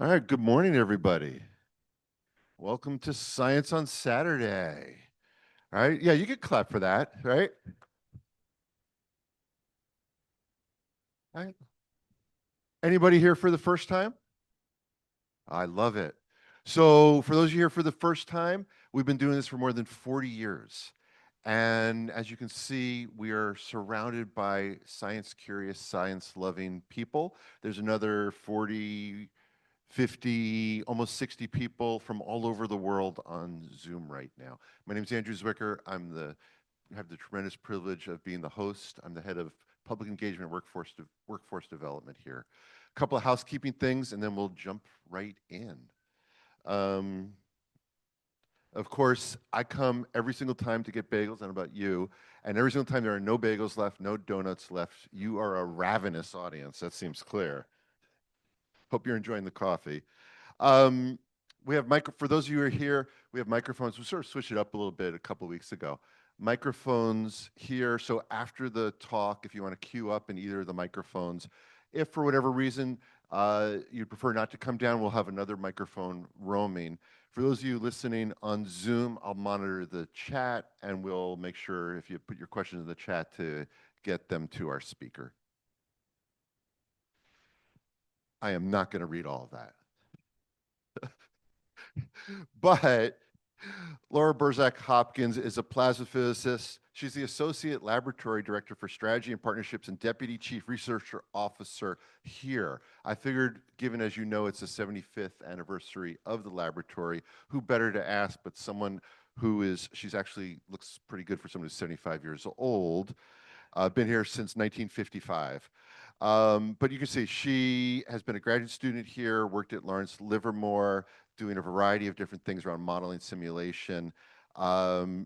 All right, good morning, everybody. Welcome to Science on Saturday. All right, yeah, you could clap for that, right? All right. Anybody here for the first time? I love it. So, for those of you here for the first time, we've been doing this for more than 40 years. And as you can see, we are surrounded by science curious, science loving people. There's another 40, 50, almost 60 people from all over the world on Zoom right now. My name is Andrew Zwicker. I have the tremendous privilege of being the host. I'm the head of public engagement workforce development here. A couple of housekeeping things, and then we'll jump right in. Um, of course, I come every single time to get bagels. I don't know about you. And every single time there are no bagels left, no donuts left. You are a ravenous audience. That seems clear. Hope you're enjoying the coffee. Um, we have for those of you who are here, we have microphones. We sort of switched it up a little bit a couple weeks ago. Microphones here. So after the talk, if you want to queue up in either of the microphones, if for whatever reason you'd prefer not to come down, we'll have another microphone roaming. For those of you listening on Zoom, I'll monitor the chat and we'll make sure if you put your questions in the chat to get them to our speaker. I am not going to read all of that. But Laura Berzak Hopkins is a plasma physicist. She's the Associate Laboratory Director for Strategy and Partnerships and Deputy Chief Research Officer here. I figured, given as you know, it's the 75th anniversary of the laboratory, who better to ask but someone who is, she's actually looks pretty good for someone who's 75 years old. Been here since 1955. But you can see she has been a graduate student here, worked at Lawrence Livermore, doing a variety of different things around modeling simulation.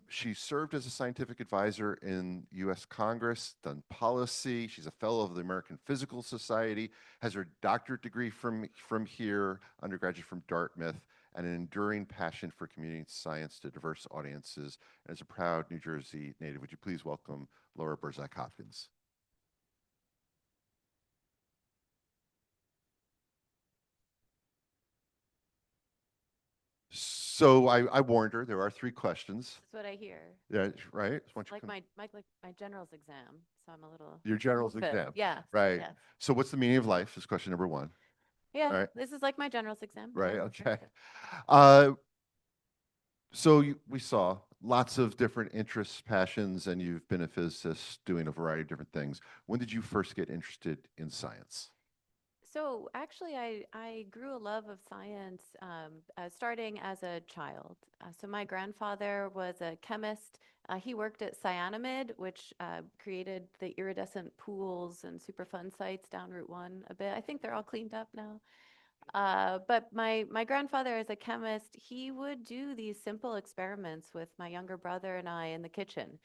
She served as a scientific advisor in US Congress, done policy. She's a fellow of the American Physical Society, has her doctorate degree from here, undergraduate from Dartmouth, and an enduring passion for communicating science to diverse audiences, and is a proud New Jersey native. Would you please welcome Laura Berzak Hopkins? So I warned her there are three questions. That's what I hear. Yeah, right? Like my general's exam, so I'm a little Your general's nervous. exam. Yes, Right. yes. So what's the meaning of life is question number one. Yeah, All right. this is like my general's exam. Right. Yeah. Okay. Uh, so we saw lots of different interests, passions, and you've been a physicist doing a variety of different things. When did you first get interested in science? So actually, I grew a love of science starting as a child. So my grandfather was a chemist. He worked at Cyanamid, which created the iridescent pools and Superfund sites down Route 1 a bit. I think they're all cleaned up now. But my grandfather, as a chemist, he would do these simple experiments with my younger brother and I in the kitchen.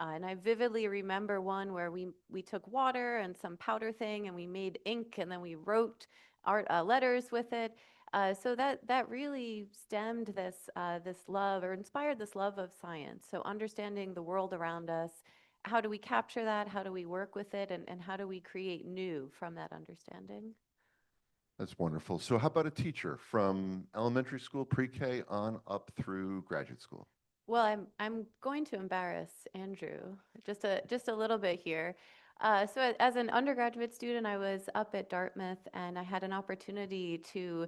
And I vividly remember one where we took water and some powder thing and we made ink and then we wrote art letters with it. So that really stemmed this love or inspired this love of science. So understanding the world around us, how do we capture that? How do we work with it? And how do we create new from that understanding? That's wonderful. So how about a teacher from elementary school, pre-K on up through graduate school? Well, I'm going to embarrass Andrew just a little bit here. As an undergraduate student, I was up at Dartmouth, and I had an opportunity to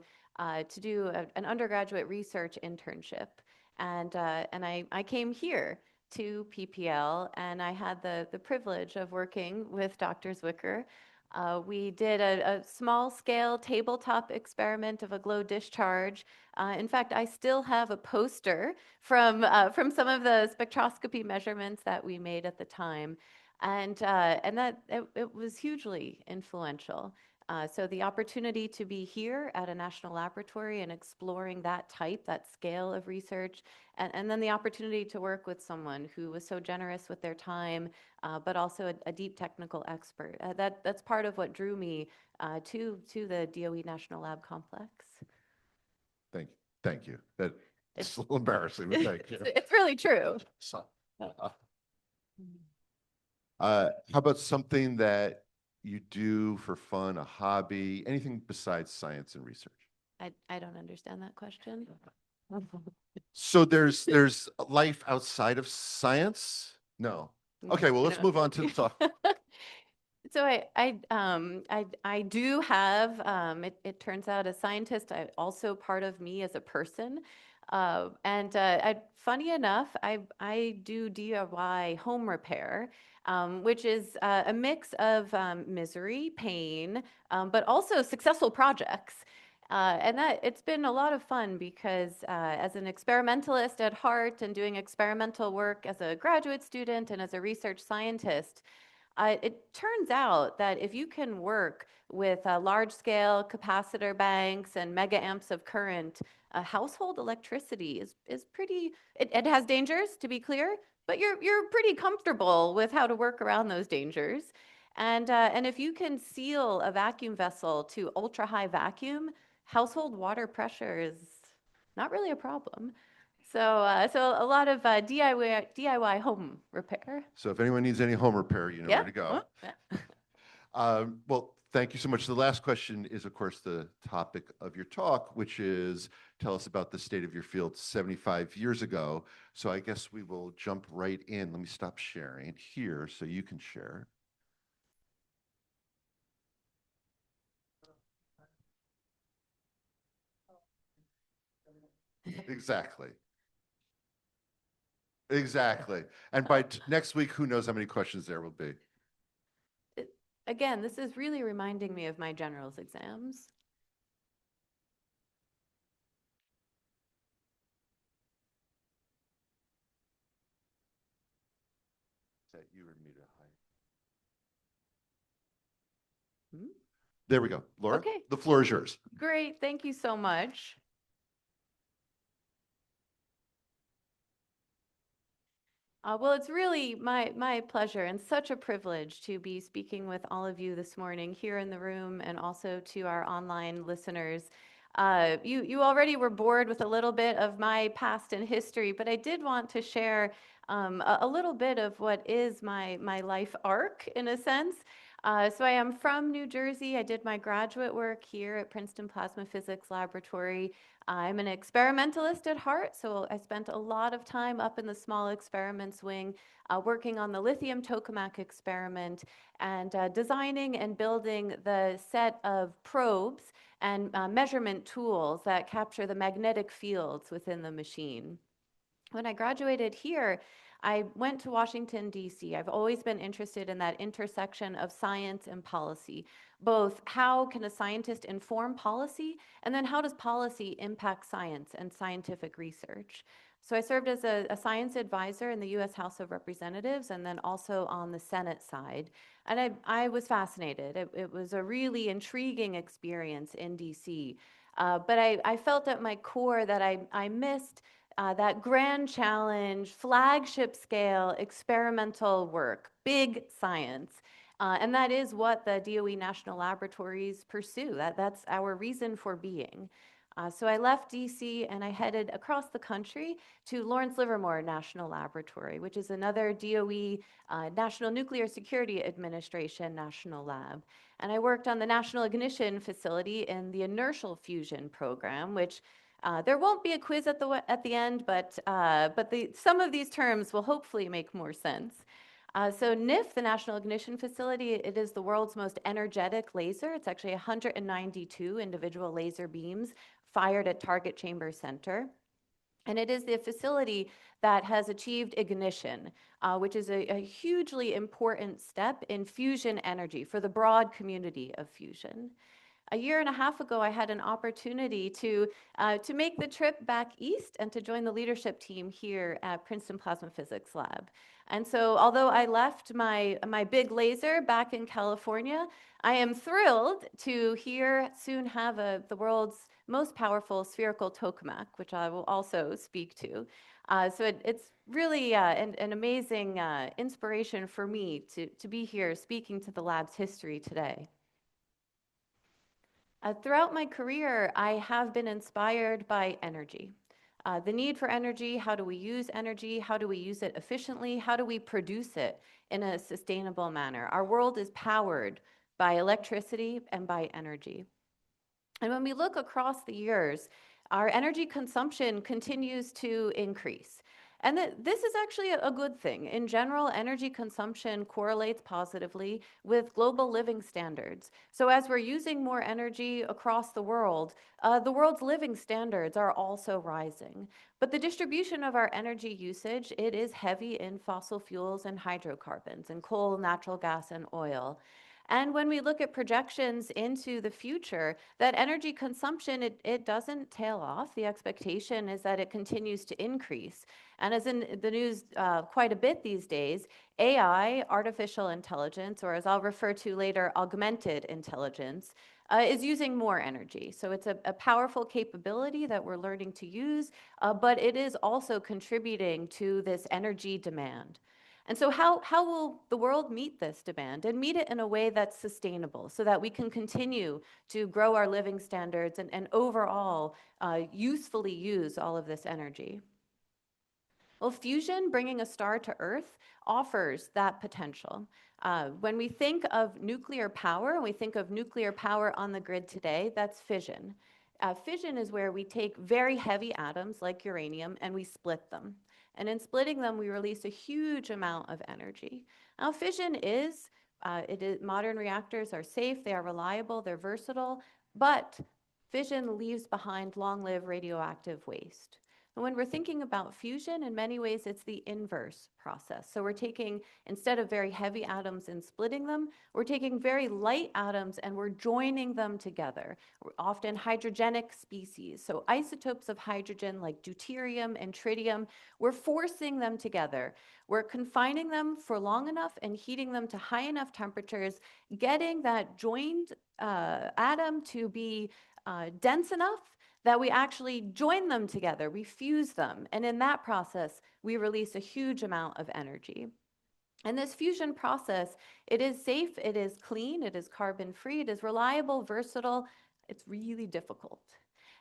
do an undergraduate research internship, and I came here to PPL, and I had the privilege of working with Dr. Zwicker. We did a small scale tabletop experiment of a glow discharge. In fact, I still have a poster from some of the spectroscopy measurements that we made at the time, and that it was hugely influential. So the opportunity to be here at a national laboratory and exploring that scale of research, and then the opportunity to work with someone who was so generous with their time, but also a deep technical expert. That's part of what drew me to the DOE National Lab Complex. Thank you. Thank you. That's It's a little embarrassing, but thank you. it's really true. So, how about something that you do for fun, a hobby, anything besides science and research? I don't understand that question. So there's life outside of science? No. Okay, well, let's No. move on to the talk. So I do have, it turns out a scientist, also part of me as a person. Funny enough, I do DIY home repair, which is a mix of misery, pain, but also successful projects. And that it's been a lot of fun because as an experimentalist at heart and doing experimental work as a graduate student and as a research scientist, it turns out that if you can work with large-scale capacitor banks and mega amps of current, household electricity is pretty. It has dangers, to be clear, but you're pretty comfortable with how to work around those dangers. And if you can seal a vacuum vessel to ultra-high vacuum, household water pressure is not really a problem. So a lot of DIY home repair. So if anyone needs any home repair, you know where Yeah. to go. Oh, yeah. Well, thank you so much. The last question is, of course, the topic of your talk, which is tell us about the state of your field 75 years ago. So I guess we will jump right in. Let me stop sharing here so you can share. Exactly. Exactly. And by next week, who knows how many questions there will be. Again, this is really reminding me of my general's exams. That you or me to hide. Hmm? There we go. Laura, Okay, the floor is yours. great. Thank you so much. Well, it's really my pleasure and such a privilege to be speaking with all of you this morning here in the room and also to our online listeners. You already were bored with a little bit of my past and history, but I did want to share a little bit of what is my life arc in a sense. So I am from New Jersey. I did my graduate work here at Princeton Plasma Physics Laboratory. I'm an experimentalist at heart, so I spent a lot of time up in the small experiments wing working on the lithium tokamak experiment and designing and building the set of probes and measurement tools that capture the magnetic fields within the machine. When I graduated here, I went to Washington, D.C. I've always been interested in that intersection of science and policy. Both how can a scientist inform policy, and then how does policy impact science and scientific research? So I served as a science advisor in the U.S. House of Representatives and then also on the Senate side. And I was fascinated. It was a really intriguing experience in D.C. But I felt at my core that I missed that grand challenge, flagship scale experimental work, big science. And that is what the DOE National Laboratories pursue. That's our reason for being. So I left DC and I headed across the country to Lawrence Livermore National Laboratory, which is another DOE National Nuclear Security Administration national lab. And I worked on the National Ignition Facility in the inertial fusion program, which there won't be a quiz at the end, but some of these terms will hopefully make more sense. So NIF, the National Ignition Facility, it is the world's most energetic laser. It's actually 192 individual laser beams fired at target chamber center. And it is the facility that has achieved ignition, which is a hugely important step in fusion energy for the broad community of fusion. A year and a half ago, I had an opportunity to make the trip back east and to join the leadership team here at Princeton Plasma Physics Lab. And so, although I left my big laser back in California, I am thrilled to here soon have the world's most powerful spherical tokamak, which I will also speak to. So it's really an amazing inspiration for me to be here speaking to the lab's history today. Throughout my career, I have been inspired by energy. The need for energy, how do we use energy? How do we use it efficiently? How do we produce it in a sustainable manner? Our world is powered by electricity and by energy. And when we look across the years, our energy consumption continues to increase. And this is actually a good thing. In general, energy consumption correlates positively with global living standards. So as we're using more energy across the world's living standards are also rising. But the distribution of our energy usage, it is heavy in fossil fuels and hydrocarbons, and coal, natural gas, and oil. And when we look at projections into the future, that energy consumption, it doesn't tail off. The expectation is that it continues to increase. And as in the news quite a bit these days, AI, artificial intelligence, or as I'll refer to later, augmented intelligence, is using more energy. So it's a powerful capability that we're learning to use, but it is also contributing to this energy demand. And so how will the world meet this demand and meet it in a way that's sustainable so that we can continue to grow our living standards and overall usefully use all of this energy? Well, fusion, bringing a star to Earth, offers that potential. When we think of nuclear power, and we think of nuclear power on the grid today, that's fission. Fission is where we take very heavy atoms like uranium and we split them. And in splitting them, we release a huge amount of energy. Now, fission modern reactors are safe, they are reliable, they're versatile, but fission leaves behind long-lived radioactive waste. And when we're thinking about fusion, in many ways, it's the inverse process. So we're taking, instead of very heavy atoms and splitting them, we're taking very light atoms and we're joining them together. We're often hydrogenic species. So isotopes of hydrogen like deuterium and tritium, we're forcing them together. We're confining them for long enough and heating them to high enough temperatures, getting that joined atom to be dense enough that we actually join them together, we fuse them, and in that process, we release a huge amount of energy. And this fusion process, it is safe, it is clean, it is carbon-free, it is reliable, versatile, it's really difficult.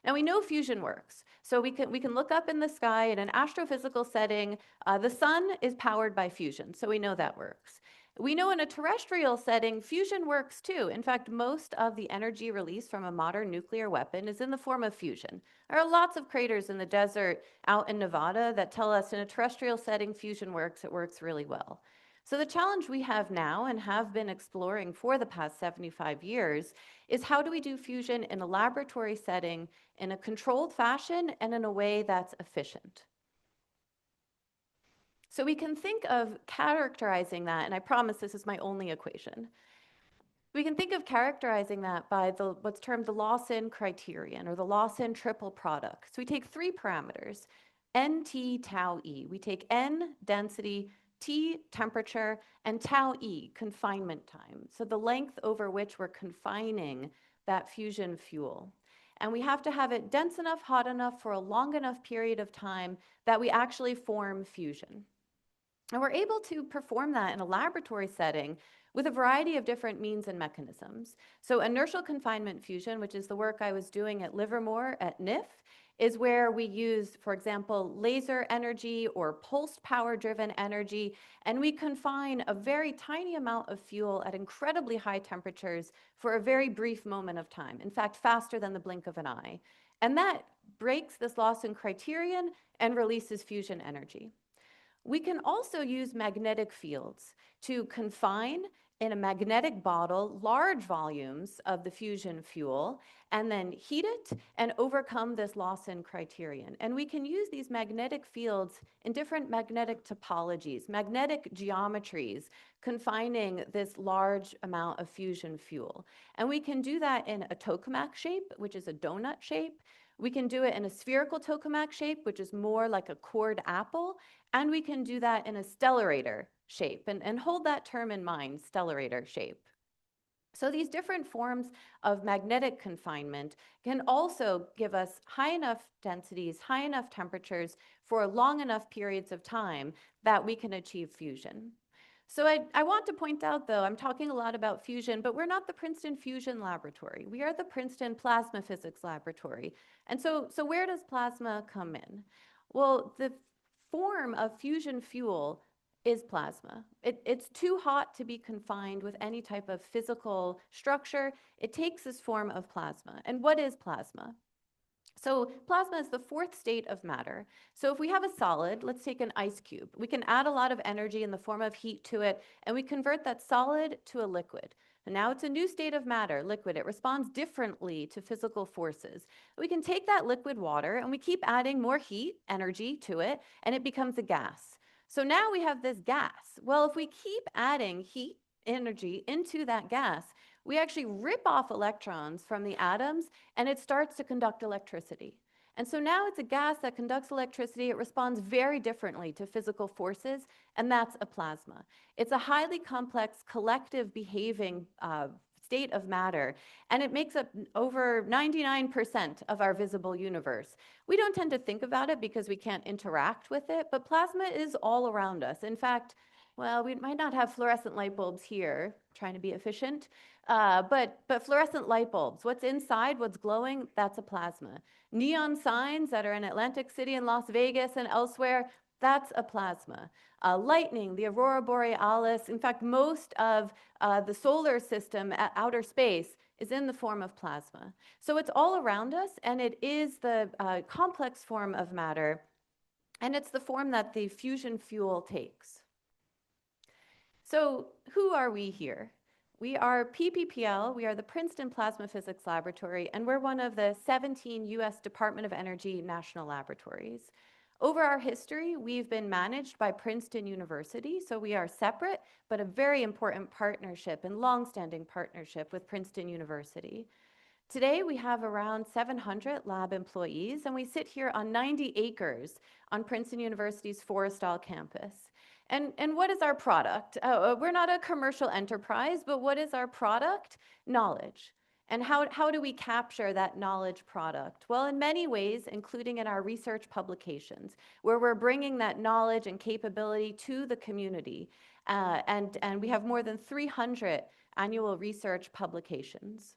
Now we know fusion works. So we can look up in the sky in an astrophysical setting, the sun is powered by fusion, so we know that works. We know in a terrestrial setting, fusion works too. In fact, most of the energy released from a modern nuclear weapon is in the form of fusion. There are lots of craters in the desert out in Nevada that tell us in a terrestrial setting, fusion works, it works really well. So the challenge we have now and have been exploring for the past 75 years is how do we do fusion in a laboratory setting in a controlled fashion and in a way that's efficient? So we can think of characterizing that, and I promise this is my only equation. We can think of characterizing that by what's termed the Lawson criterion or the Lawson triple product. So we take three parameters, N, T, tau, E. We take N, density, T, temperature, and tau, E, confinement time. So the length over which we're confining that fusion fuel. And we have to have it dense enough, hot enough for a long enough period of time that we actually form fusion. And we're able to perform that in a laboratory setting with a variety of different means and mechanisms. So inertial confinement fusion, which is the work I was doing at Livermore at NIF, is where we use, for example, laser energy or pulsed power-driven energy, and we confine a very tiny amount of fuel at incredibly high temperatures for a very brief moment of time, in fact, faster than the blink of an eye. And that breaks this Lawson criterion and releases fusion energy. We can also use magnetic fields to confine in a magnetic bottle large volumes of the fusion fuel and then heat it and overcome this Lawson criterion. And we can use these magnetic fields in different magnetic topologies, magnetic geometries, confining this large amount of fusion fuel. And we can do that in a tokamak shape, which is a donut shape. We can do it in a spherical tokamak shape, which is more like a cored apple, and we can do that in a stellarator shape, and hold that term in mind, stellarator shape. So these different forms of magnetic confinement can also give us high enough densities, high enough temperatures for long enough periods of time that we can achieve fusion. So I want to point out, though, I'm talking a lot about fusion, but we're not the Princeton Fusion Laboratory. We are the Princeton Plasma Physics Laboratory. And so where does plasma come in? Well, the form of fusion fuel is plasma. It's too hot to be confined with any type of physical structure. It takes this form of plasma. And what is plasma? So plasma is the fourth state of matter. So if we have a solid, let's take an ice cube. We can add a lot of energy in the form of heat to it, and we convert that solid to a liquid. And now it's a new state of matter, liquid. It responds differently to physical forces. We can take that liquid water and we keep adding more heat, energy to it, and it becomes a gas. So now we have this gas. Well, if we keep adding heat, energy into that gas, we actually rip off electrons from the atoms and it starts to conduct electricity. And so now it's a gas that conducts electricity. It responds very differently to physical forces, and that's a plasma. It's a highly complex, collective behaving state of matter, and it makes up over 99% of our visible universe. We don't tend to think about it because we can't interact with it, but plasma is all around us. In fact, well, we might not have fluorescent light bulbs here, trying to be efficient, but fluorescent light bulbs, what's inside, what's glowing, that's a plasma. Neon signs that are in Atlantic City and Las Vegas and elsewhere, that's a plasma. Lightning, the aurora borealis, in fact, most of the solar system at outer space is in the form of plasma. So it's all around us, and it is the complex form of matter, and it's the form that the fusion fuel takes. So who are we here? We are PPPL, we are the Princeton Plasma Physics Laboratory, and we're one of the 17 US Department of Energy national laboratories. Over our history, we've been managed by Princeton University, so we are separate, but a very important partnership and longstanding partnership with Princeton University. Today, we have around 700 lab employees, and we sit here on 90 acres on Princeton University's Forrestal campus. And what is our product? We're not a commercial enterprise, but what is our product? Knowledge. And how do we capture that knowledge product? Well, in many ways, including in our research publications, where we're bringing that knowledge and capability to the community. And we have more than 300 annual research publications.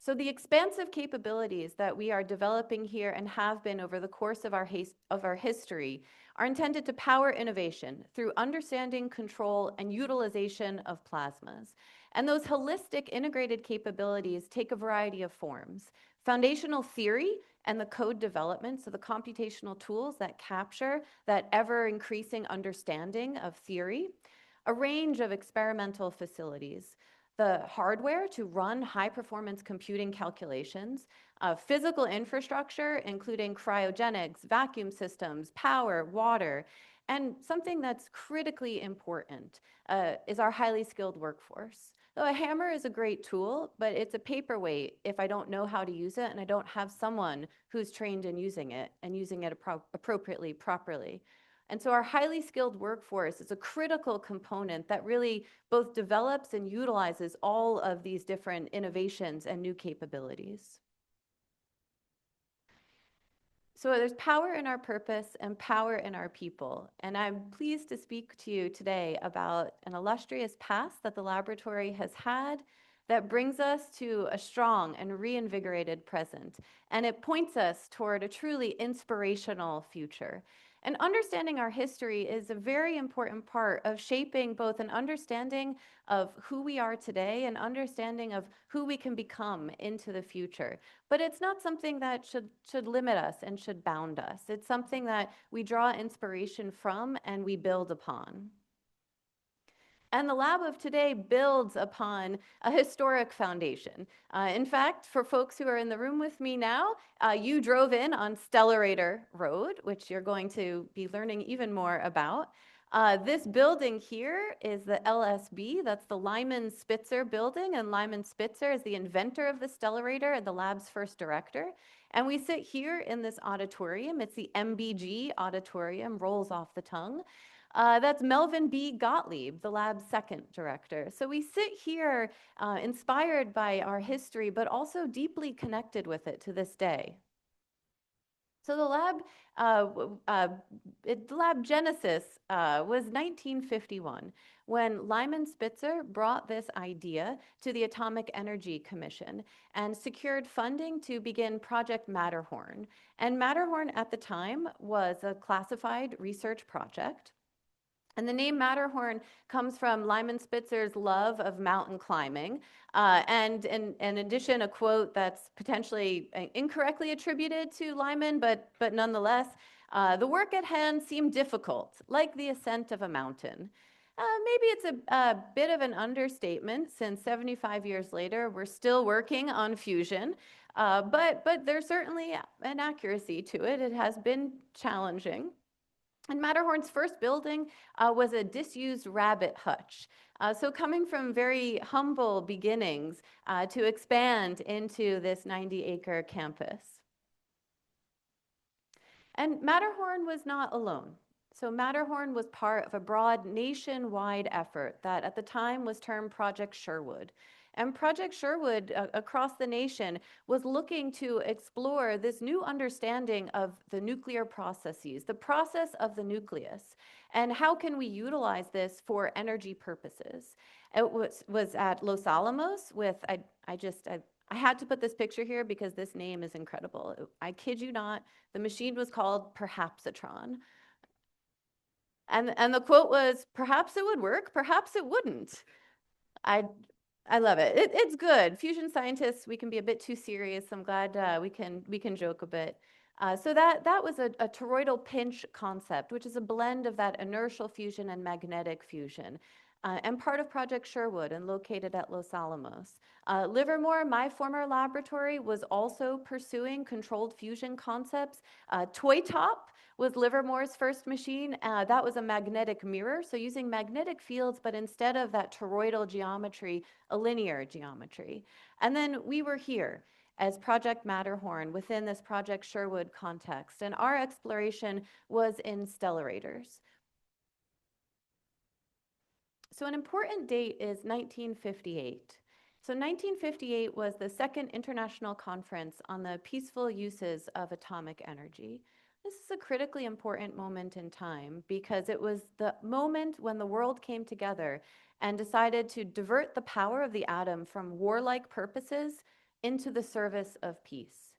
So the expansive capabilities that we are developing here and have been over the course of our history are intended to power innovation through understanding, control, and utilization of plasmas. And those holistic integrated capabilities take a variety of forms. Foundational theory and the code development, so the computational tools that capture that ever-increasing understanding of theory, a range of experimental facilities, the hardware to run high-performance computing calculations, physical infrastructure, including cryogenics, vacuum systems, power, water, and something that's critically important is our highly skilled workforce. Though a hammer is a great tool, but it's a paperweight if I don't know how to use it and I don't have someone who's trained in using it and using it appropriately, properly. And so our highly skilled workforce is a critical component that really both develops and utilizes all of these different innovations and new capabilities. So there's power in our purpose and power in our people. And I'm pleased to speak to you today about an illustrious past that the laboratory has had that brings us to a strong and reinvigorated present. And it points us toward a truly inspirational future. And understanding our history is a very important part of shaping both an understanding of who we are today and understanding of who we can become into the future. But it's not something that should limit us and should bound us. It's something that we draw inspiration from and we build upon. And the lab of today builds upon a historic foundation. In fact, for folks who are in the room with me now, you drove in on Stellarator Road, which you're going to be learning even more about. This building here is the LSB, that's the Lyman Spitzer building, and Lyman Spitzer is the inventor of the Stellarator and the lab's first director. And we sit here in this auditorium. It's the MBG auditorium, rolls off the tongue. That's Melvin B. Gottlieb, the lab's second director. So we sit here inspired by our history, but also deeply connected with it to this day. So the lab genesis was 1951 when Lyman Spitzer brought this idea to the Atomic Energy Commission and secured funding to begin Project Matterhorn. And Matterhorn at the time was a classified research project. And the name Matterhorn comes from Lyman Spitzer's love of mountain climbing. And in addition, a quote that's potentially incorrectly attributed to Lyman, but nonetheless, the work at hand seemed difficult, like the ascent of a mountain. Maybe it's a bit of an understatement since 75 years later, we're still working on fusion. But there's certainly an accuracy to it. It has been challenging. And Matterhorn's first building was a disused rabbit hutch. So coming from very humble beginnings to expand into this 90-acre campus. And Matterhorn was not alone. So Matterhorn was part of a broad nationwide effort that at the time was termed Project Sherwood. And Project Sherwood across the nation was looking to explore this new understanding of the nuclear processes, the process of the nucleus, and how can we utilize this for energy purposes. It was at Los Alamos with, I had to put this picture here because this name is incredible. I kid you not, the machine was called Perhapsatron. And the quote was, perhaps it would work, perhaps it wouldn't. I I love it. It's good. Fusion scientists, we can be a bit too serious. I'm glad we can joke a bit. So that was a toroidal pinch concept, which is a blend of that inertial fusion and magnetic fusion, and part of Project Sherwood and located at Los Alamos. Livermore, my former laboratory, was also pursuing controlled fusion concepts. Toy Top was Livermore's first machine. That was a magnetic mirror, so using magnetic fields, but instead of that toroidal geometry, a linear geometry. And then we were here as Project Matterhorn within this Project Sherwood context, and our exploration was in stellarators. So an important date is 1958. So 1958 was the second international conference on the peaceful uses of atomic energy. This is a critically important moment in time because it was the moment when the world came together and decided to divert the power of the atom from warlike purposes into the service of peace.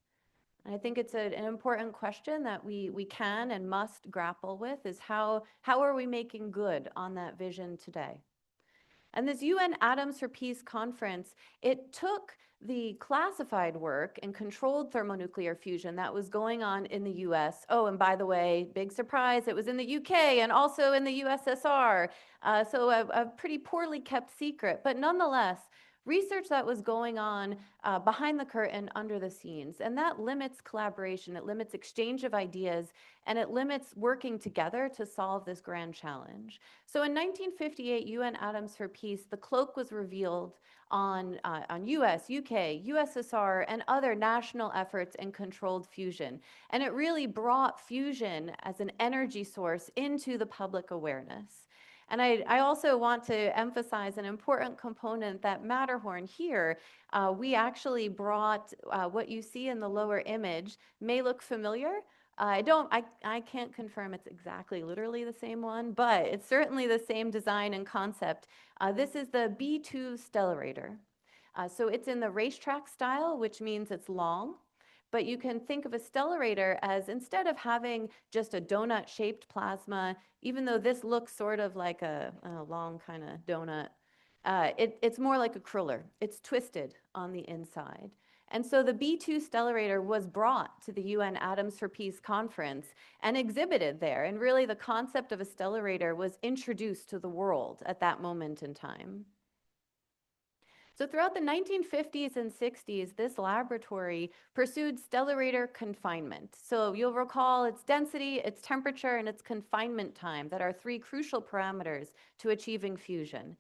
And I think it's an important question that we can and must grapple with is how are we making good on that vision today? And this UN Atoms for Peace conference, it took the classified work and controlled thermonuclear fusion that was going on in the US. Oh, and by the way, big surprise, it was in the UK and also in the USSR. So a pretty poorly kept secret, but nonetheless, research that was going on behind the curtain, under the scenes. And that limits collaboration, it limits exchange of ideas, and it limits working together to solve this grand challenge. So in 1958, UN Atoms for Peace, the cloak was revealed on US, UK, USSR, and other national efforts in controlled fusion. And it really brought fusion as an energy source into the public awareness. And I also want to emphasize an important component that Matterhorn here, we actually brought what you see in the lower image may look familiar. I can't confirm it's exactly literally the same one, but it's certainly the same design and concept. This is the B2 stellarator. So it's in the racetrack style, which means it's long. But you can think of a stellarator as, instead of having just a donut-shaped plasma, even though this looks sort of like a long kind of donut, it's more like a cruller. It's twisted on the inside. And so the B2 stellarator was brought to the UN Atoms for Peace conference and exhibited there. And really the concept of a stellarator was introduced to the world at that moment in time. So throughout the 1950s and 60s, this laboratory pursued stellarator confinement. So you'll recall its density, its temperature, and its confinement time that are three crucial parameters to achieving fusion.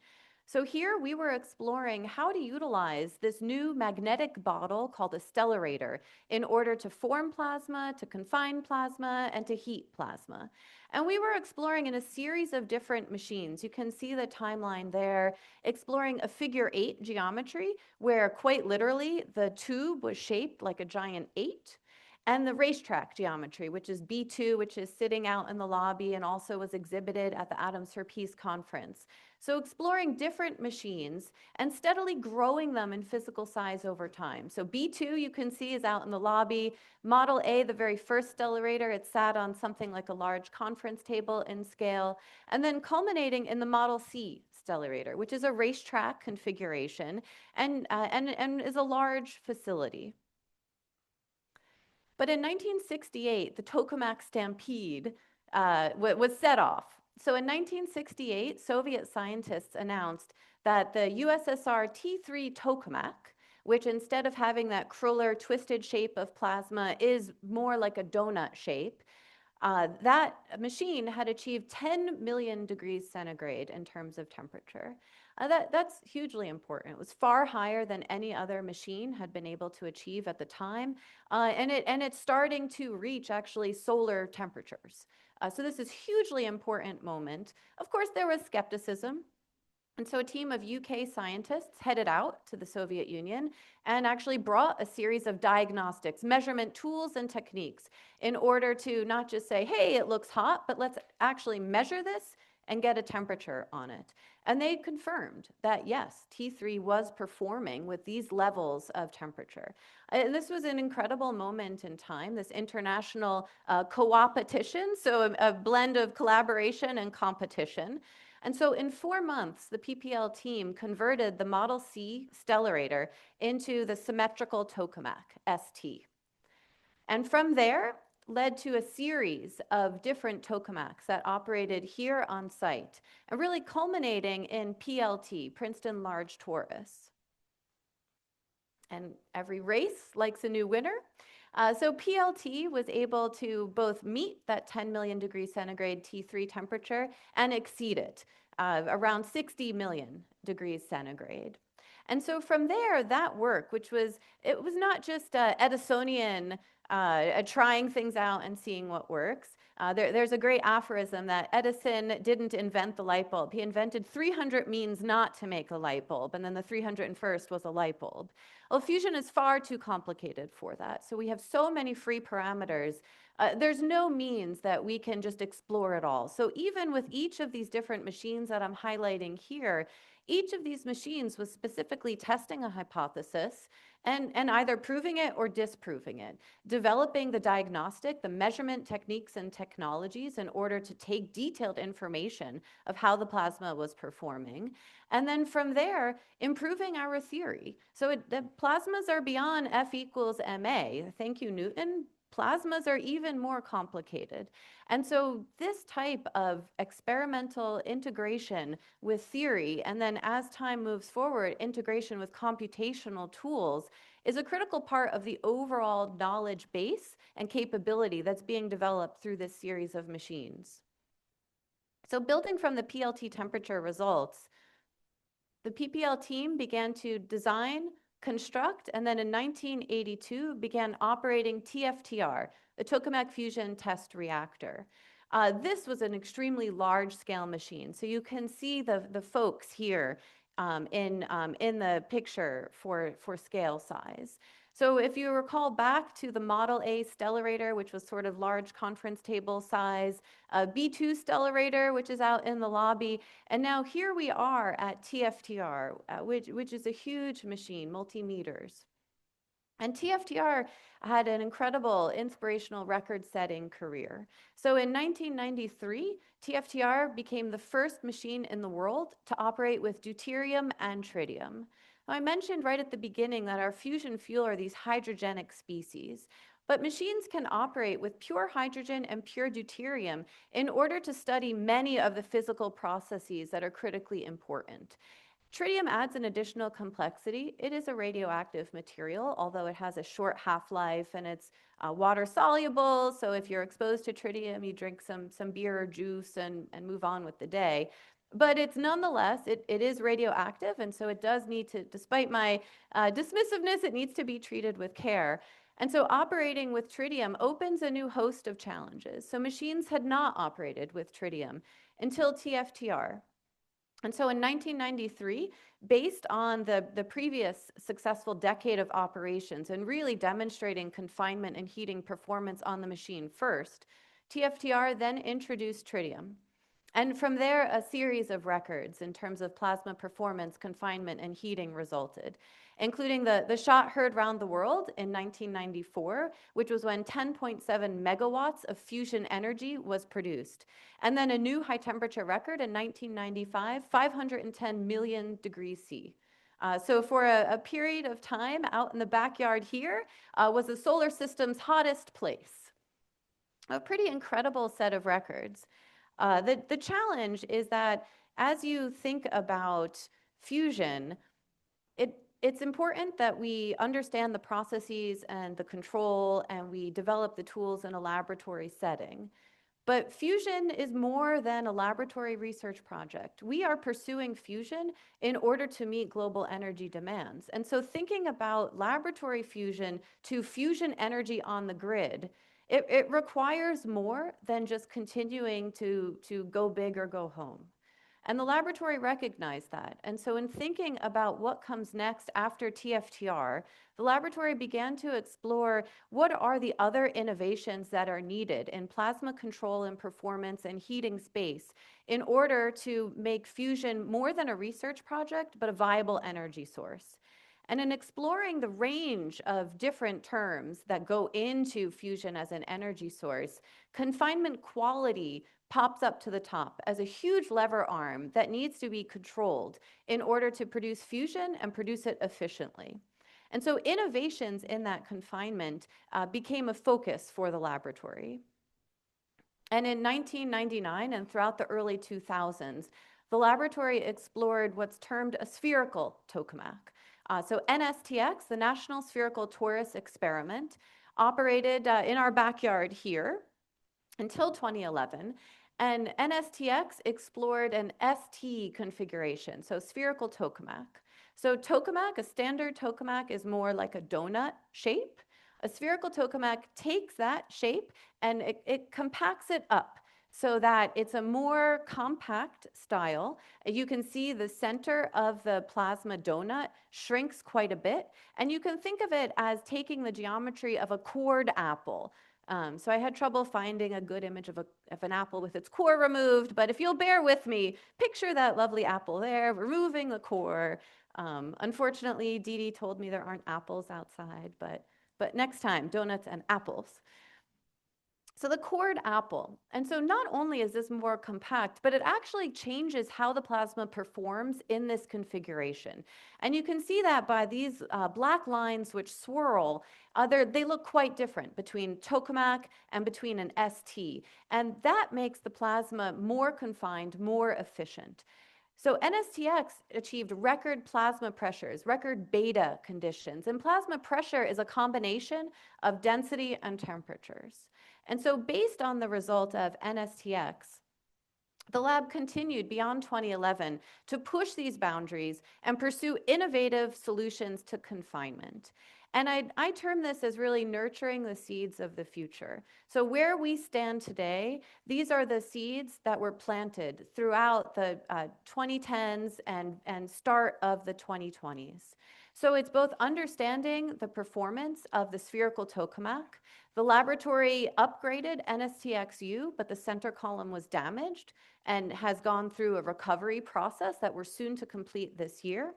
So here we were exploring how to utilize this new magnetic bottle called a stellarator in order to form plasma, to confine plasma, and to heat plasma. And we were exploring in a series of different machines. You can see the timeline there, exploring a figure-8 geometry where quite literally the tube was shaped like a giant 8. and the racetrack geometry, which is B2, which is sitting out in the lobby and also was exhibited at the Atoms for Peace conference. So exploring different machines and steadily growing them in physical size over time. So B2, you can see, is out in the lobby. Model A, the very first stellarator, it sat on something like a large conference table in scale, and then culminating in the Model C stellarator, which is a racetrack configuration and is a large facility. But in 1968, the tokamak stampede was set off. So in 1968, Soviet scientists announced that the USSR T3 tokamak, which instead of having that cruller twisted shape of plasma is more like a donut shape, that machine had achieved 10 million degrees centigrade in terms of temperature. That's hugely important. It was far higher than any other machine had been able to achieve at the time, and it's starting to reach actually solar temperatures. So this is hugely important moment. Of course, there was skepticism. And so a team of UK scientists headed out to the Soviet Union and actually brought a series of diagnostics, measurement tools and techniques in order to not just say, hey, it looks hot, but let's actually measure this and get a temperature on it. And they confirmed that, yes, T3 was performing with these levels of temperature. And this was an incredible moment in time, this international co-opetition, so a blend of collaboration and competition. And so in 4 months, the PPL team converted the Model C stellarator into the symmetrical tokamak, ST. And from there, led to a series of different tokamaks that operated here on site, and really culminating in PLT, Princeton Large Torus. And every race likes a new winner. So PLT was able to both meet that 10 million degrees centigrade T3 temperature and exceed it, around 60 million degrees centigrade. And so from there, that work, it was not just Edisonian trying things out and seeing what works. There's a great aphorism that Edison didn't invent the light bulb. He invented 300 means not to make a light bulb, and then the 301st was a light bulb. Well, fusion is far too complicated for that. So we have so many free parameters. There's no means that we can just explore it all. So even with each of these different machines that I'm highlighting here, each of these machines was specifically testing a hypothesis and either proving it or disproving it, developing the diagnostic, the measurement techniques and technologies in order to take detailed information of how the plasma was performing. And then from there, improving our theory. So the plasmas are beyond F equals ma. Thank you, Newton. Plasmas are even more complicated. And so this type of experimental integration with theory, and then as time moves forward, integration with computational tools is a critical part of the overall knowledge base and capability that's being developed through this series of machines. So building from the PLT temperature results, the PPL team began to design, construct, and then in 1982 began operating TFTR, the tokamak fusion test reactor. This was an extremely large-scale machine. So you can see the folks here in the picture for scale size. So if you recall back to the Model A stellarator, which was sort of large conference table size, a B2 stellarator, which is out in the lobby, and now here we are at TFTR, which is a huge machine, multi-meters. And TFTR had an incredible inspirational record-setting career. So in 1993, TFTR became the first machine in the world to operate with deuterium and tritium. Now, I mentioned right at the beginning that our fusion fuel are these hydrogenic species, but machines can operate with pure hydrogen and pure deuterium in order to study many of the physical processes that are critically important. Tritium adds an additional complexity. It is a radioactive material, although it has a short half-life and it's water soluble. So if you're exposed to tritium, you drink some beer or juice and move on with the day. But it's nonetheless, it is radioactive, and so it does need to, despite my dismissiveness, it needs to be treated with care. And so operating with tritium opens a new host of challenges. So machines had not operated with tritium until TFTR. And so in 1993, based on the previous successful decade of operations and really demonstrating confinement and heating performance on the machine first, TFTR then introduced tritium. And from there, a series of records in terms of plasma performance, confinement, and heating resulted, including the shot heard round the world in 1994, which was when 10.7 megawatts of fusion energy was produced. And then a new high temperature record in 1995, 510 million degrees C. So for a period of time out in the backyard here was the solar system's hottest place. A pretty incredible set of records. The challenge is that as you think about fusion, it's important that we understand the processes and the control, and we develop the tools in a laboratory setting. But fusion is more than a laboratory research project. We are pursuing fusion in order to meet global energy demands. And so thinking about laboratory fusion to fusion energy on the grid, it requires more than just continuing to go big or go home. And the laboratory recognized that. And so in thinking about what comes next after TFTR, the laboratory began to explore what are the other innovations that are needed in plasma control and performance and heating space in order to make fusion more than a research project, but a viable energy source. And in exploring the range of different terms that go into fusion as an energy source, confinement quality pops up to the top as a huge lever arm that needs to be controlled in order to produce fusion and produce it efficiently. And so innovations in that confinement became a focus for the laboratory. And in 1999 and throughout the early 2000s, the laboratory explored what's termed a spherical tokamak. So NSTX, the National Spherical Torus Experiment, operated in our backyard here until 2011. And NSTX explored an ST configuration, so spherical tokamak. So tokamak, a standard tokamak, is more like a donut shape. A spherical tokamak takes that shape and it compacts it up so that it's a more compact style. You can see the center of the plasma donut shrinks quite a bit, and you can think of it as taking the geometry of a cored apple. So I had trouble finding a good image of an apple with its core removed, but if you'll bear with me, picture that lovely apple there, removing the core. Unfortunately, Dee Dee told me there aren't apples outside, but next time, donuts and apples. So the cored apple. And so not only is this more compact, but it actually changes how the plasma performs in this configuration. And you can see that by these black lines which swirl. They look quite different between tokamak and between an ST. And that makes the plasma more confined, more efficient. So NSTX achieved record plasma pressures, record beta conditions. And plasma pressure is a combination of density and temperatures. And so based on the result of NSTX, the lab continued beyond 2011 to push these boundaries and pursue innovative solutions to confinement. And I term this as really nurturing the seeds of the future. So where we stand today, these are the seeds that were planted throughout the 2010s and start of the 2020s. So it's both understanding the performance of the spherical tokamak. The laboratory upgraded NSTXU, but the center column was damaged and has gone through a recovery process that we're soon to complete this year.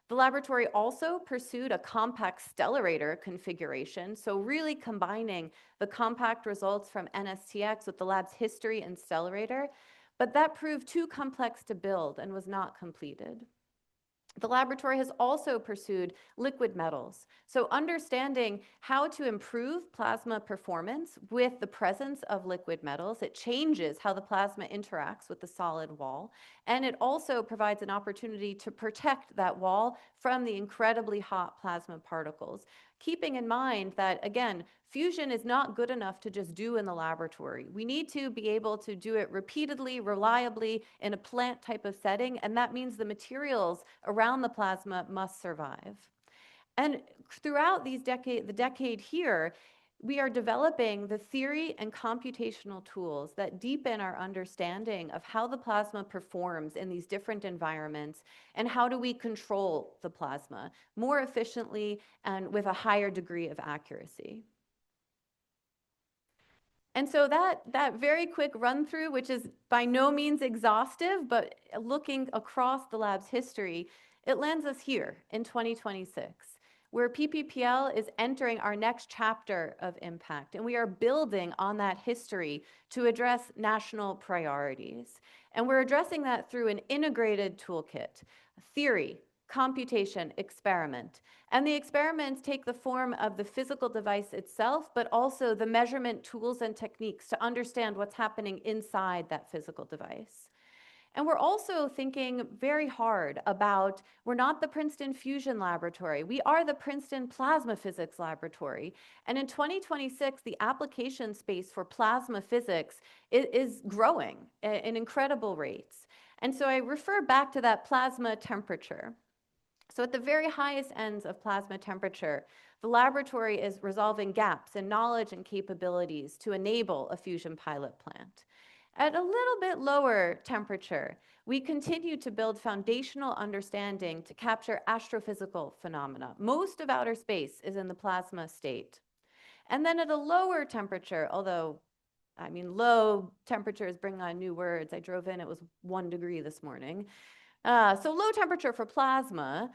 The laboratory also pursued a compact stellarator configuration, so really combining the compact results from NSTX with the lab's history and stellarator, but that proved too complex to build and was not completed. The laboratory has also pursued liquid metals. So understanding how to improve plasma performance with the presence of liquid metals, it changes how the plasma interacts with the solid wall. And it also provides an opportunity to protect that wall from the incredibly hot plasma particles. Keeping in mind that, again, fusion is not good enough to just do in the laboratory. We need to be able to do it repeatedly, reliably in a plant type of setting, and that means the materials around the plasma must survive. And throughout the decade here, we are developing the theory and computational tools that deepen our understanding of how the plasma performs in these different environments and how do we control the plasma more efficiently and with a higher degree of accuracy. And so that very quick run through, which is by no means exhaustive, but looking across the lab's history, it lands us here in 2026, where PPPL is entering our next chapter of impact, and we are building on that history to address national priorities. And we're addressing that through an integrated toolkit: theory, computation, experiment. And the experiments take the form of the physical device itself, but also the measurement tools and techniques to understand what's happening inside that physical device. And we're also thinking very hard about, we're not the Princeton Fusion Laboratory, we are the Princeton Plasma Physics Laboratory. And in 2026, the application space for plasma physics is growing in incredible rates. And so I refer back to that plasma temperature. So at the very highest ends of plasma temperature, the laboratory is resolving gaps in knowledge and capabilities to enable a fusion pilot plant. At a little bit lower temperature, we continue to build foundational understanding to capture astrophysical phenomena. Most of outer space is in the plasma state. And then at a lower temperature, although low temperatures bring on new words. I drove in, it was 1 degree this morning. So low temperature for plasma,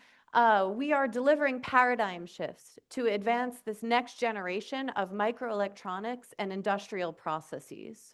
we are delivering paradigm shifts to advance this next generation of microelectronics and industrial processes.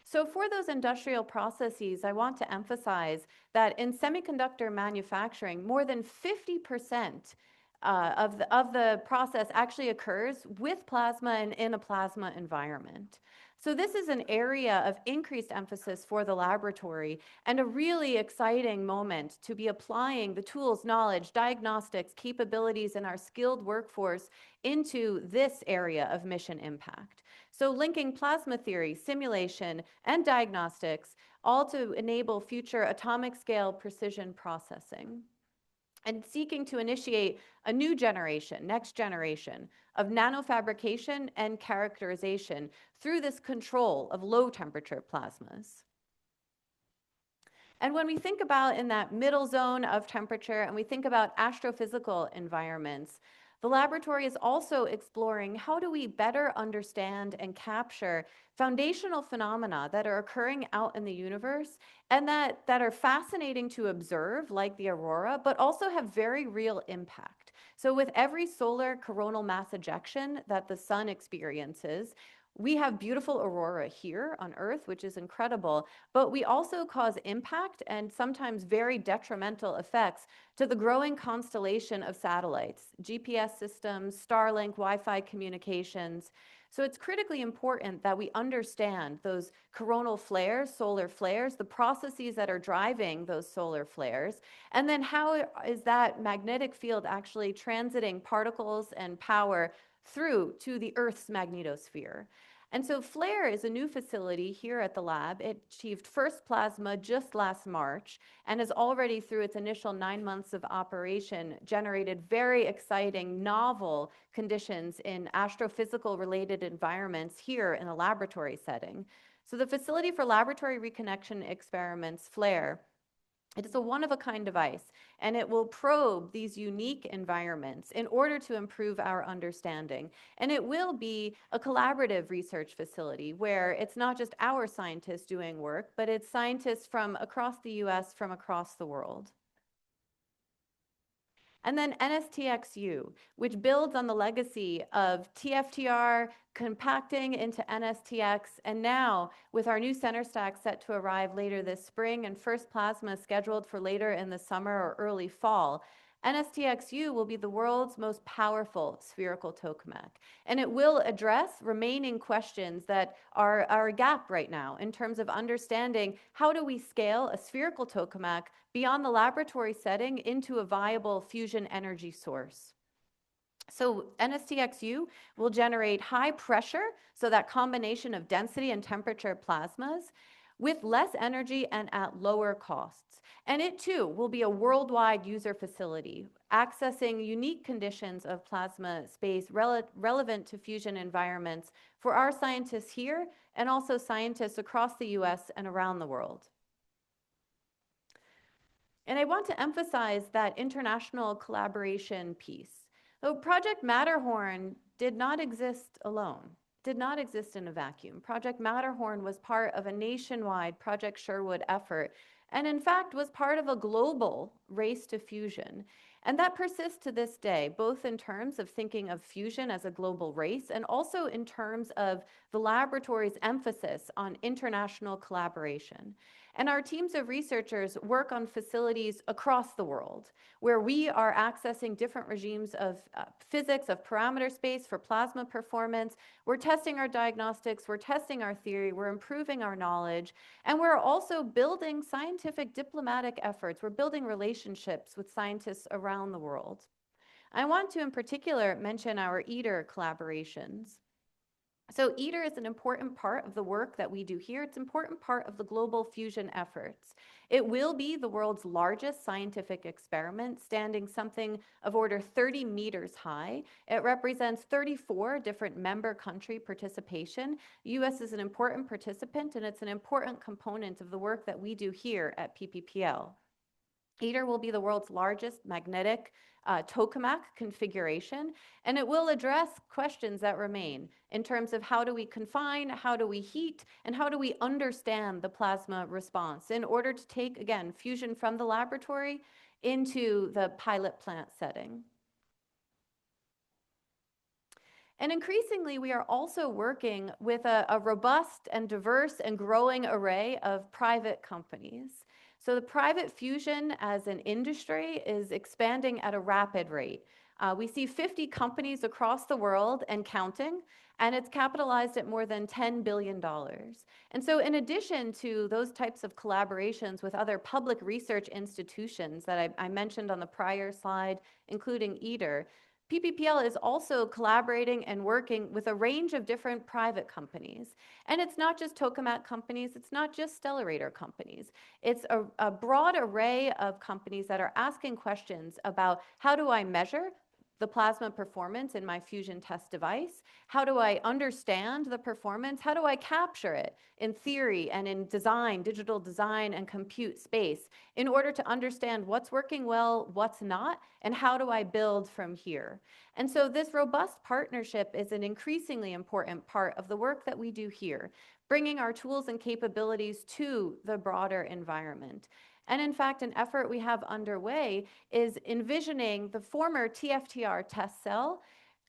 So for those industrial processes, I want to emphasize that in semiconductor manufacturing, more than 50% of the process actually occurs with plasma and in a plasma environment. So this is an area of increased emphasis for the laboratory and a really exciting moment to be applying the tools, knowledge, diagnostics, capabilities in our skilled workforce into this area of mission impact. So linking plasma theory, simulation, and diagnostics, all to enable future atomic scale precision processing, and seeking to initiate a new generation, next generation, of nanofabrication and characterization through this control of low temperature plasmas. And when we think about in that middle zone of temperature and we think about astrophysical environments, the laboratory is also exploring how do we better understand and capture foundational phenomena that are occurring out in the universe and that are fascinating to observe, like the aurora, but also have very real impact. So with every solar coronal mass ejection that the sun experiences, we have beautiful aurora here on Earth, which is incredible, but we also cause impact and sometimes very detrimental effects to the growing constellation of satellites, GPS systems, Starlink, Wi-Fi communications. So it's critically important that we understand those coronal flares, solar flares, the processes that are driving those solar flares, and then how is that magnetic field actually transiting particles and power through to the Earth's magnetosphere. And so FLARE is a new facility here at the lab. It achieved first plasma just last March and has already, through its initial 9 months of operation, generated very exciting, novel conditions in astrophysical related environments here in a laboratory setting. So the Facility for Laboratory Reconnection Experiments, FLARE, it is a one-of-a-kind device, and it will probe these unique environments in order to improve our understanding. And it will be a collaborative research facility where it's not just our scientists doing work, but it's scientists from across the US, from across the world. And then NSTXU, which builds on the legacy of TFTR compacting into NSTX, and now with our new center stack set to arrive later this spring and first plasma scheduled for later in the summer or early fall, NSTXU will be the world's most powerful spherical tokamak, and it will address remaining questions that are a gap right now in terms of understanding how do we scale a spherical tokamak beyond the laboratory setting into a viable fusion energy source. So NSTXU will generate high pressure, so that combination of density and temperature plasmas, with less energy and at lower costs. And it too will be a worldwide user facility. accessing unique conditions of plasma space relevant to fusion environments for our scientists here and also scientists across the US and around the world. And I want to emphasize that international collaboration piece. So Project Matterhorn did not exist alone, did not exist in a vacuum. Project Matterhorn was part of a nationwide Project Sherwood effort, and in fact was part of a global race to fusion. And that persists to this day, both in terms of thinking of fusion as a global race and also in terms of the laboratory's emphasis on international collaboration. And our teams of researchers work on facilities across the world where we are accessing different regimes of physics, of parameter space for plasma performance. We're testing our diagnostics, we're testing our theory, we're improving our knowledge, and we're also building scientific diplomatic efforts. We're building relationships with scientists around the world. I want to, in particular, mention our ITER collaborations. So ITER is an important part of the work that we do here. It's an important part of the global fusion efforts. It will be the world's largest scientific experiment, standing something of order 30 meters high. It represents 34 different member country participation. The US is an important participant, and it's an important component of the work that we do here at PPPL. ITER will be the world's largest magnetic tokamak configuration, and it will address questions that remain in terms of how do we confine, how do we heat, and how do we understand the plasma response in order to take, again, fusion from the laboratory into the pilot plant setting. And increasingly, we are also working with a robust and diverse and growing array of private companies. So the private fusion as an industry is expanding at a rapid rate. We see 50 companies across the world and counting, and it's capitalized at more than $10 billion. And so in addition to those types of collaborations with other public research institutions that I mentioned on the prior slide, including ITER, PPPL is also collaborating and working with a range of different private companies. And it's not just tokamak companies, it's not just stellarator companies. It's a broad array of companies that are asking questions about how do I measure the plasma performance in my fusion test device? How do I understand the performance? How do I capture it in theory and in design, digital design and compute space in order to understand what's working well, what's not, and how do I build from here? And so this robust partnership is an increasingly important part of the work that we do here, bringing our tools and capabilities to the broader environment. And in fact, an effort we have underway is envisioning the former TFTR test cell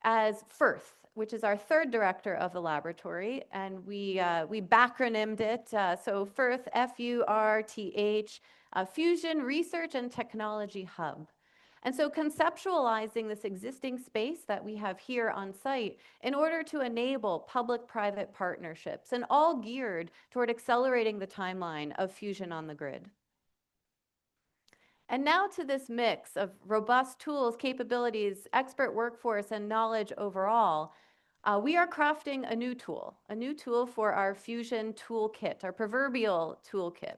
as FIRTH, which is our third director of the laboratory, and we backronymed it. So FIRTH, F-U-R-T-H, Fusion Research and Technology Hub. And so conceptualizing this existing space that we have here on site in order to enable public-private partnerships, and all geared toward accelerating the timeline of fusion on the grid. And now to this mix of robust tools, capabilities, expert workforce, and knowledge overall, we are crafting a new tool for our fusion toolkit, our proverbial toolkit,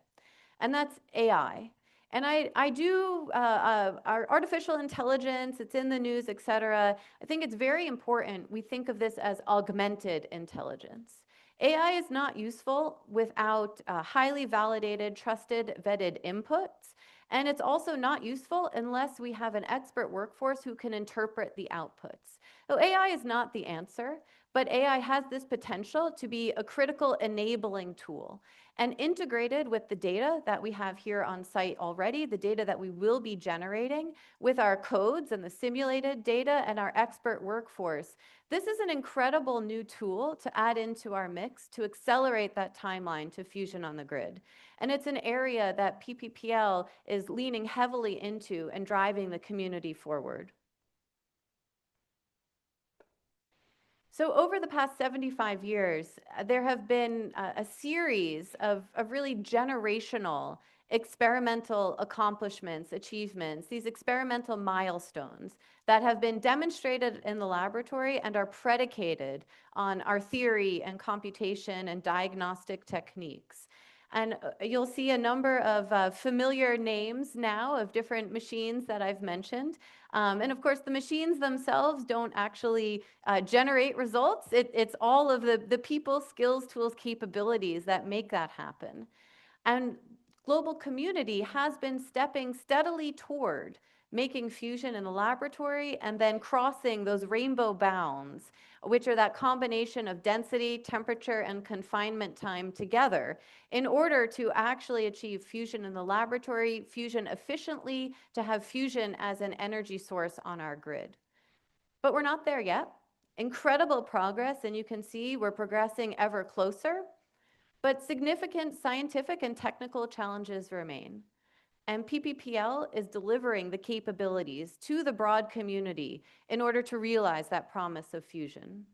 and that's AI. And our artificial intelligence, it's in the news, et cetera. I think it's very important we think of this as augmented intelligence. AI is not useful without highly validated, trusted, vetted inputs. And it's also not useful unless we have an expert workforce who can interpret the outputs. So AI is not the answer, but AI has this potential to be a critical enabling tool. And integrated with the data that we have here on site already, the data that we will be generating with our codes and the simulated data and our expert workforce, this is an incredible new tool to add into our mix to accelerate that timeline to fusion on the grid. And it's an area that PPPL is leaning heavily into and driving the community forward. So over the past 75 years, there have been a series of really generational experimental accomplishments, achievements, these experimental milestones that have been demonstrated in the laboratory and are predicated on our theory and computation and diagnostic techniques. And you'll see a number of familiar names now of different machines that I've mentioned. And of course, the machines themselves don't actually generate results. It's all of the people, skills, tools, capabilities that make that happen. And global community has been stepping steadily toward making fusion in the laboratory and then crossing those rainbow bounds, which are that combination of density, temperature, and confinement time together in order to actually achieve fusion in the laboratory, fusion efficiently, to have fusion as an energy source on our grid. But we're not there yet. Incredible progress, and you can see we're progressing ever closer. But significant scientific and technical challenges remain. And PPPL is delivering the capabilities to the broad community in order to realize that promise of fusion.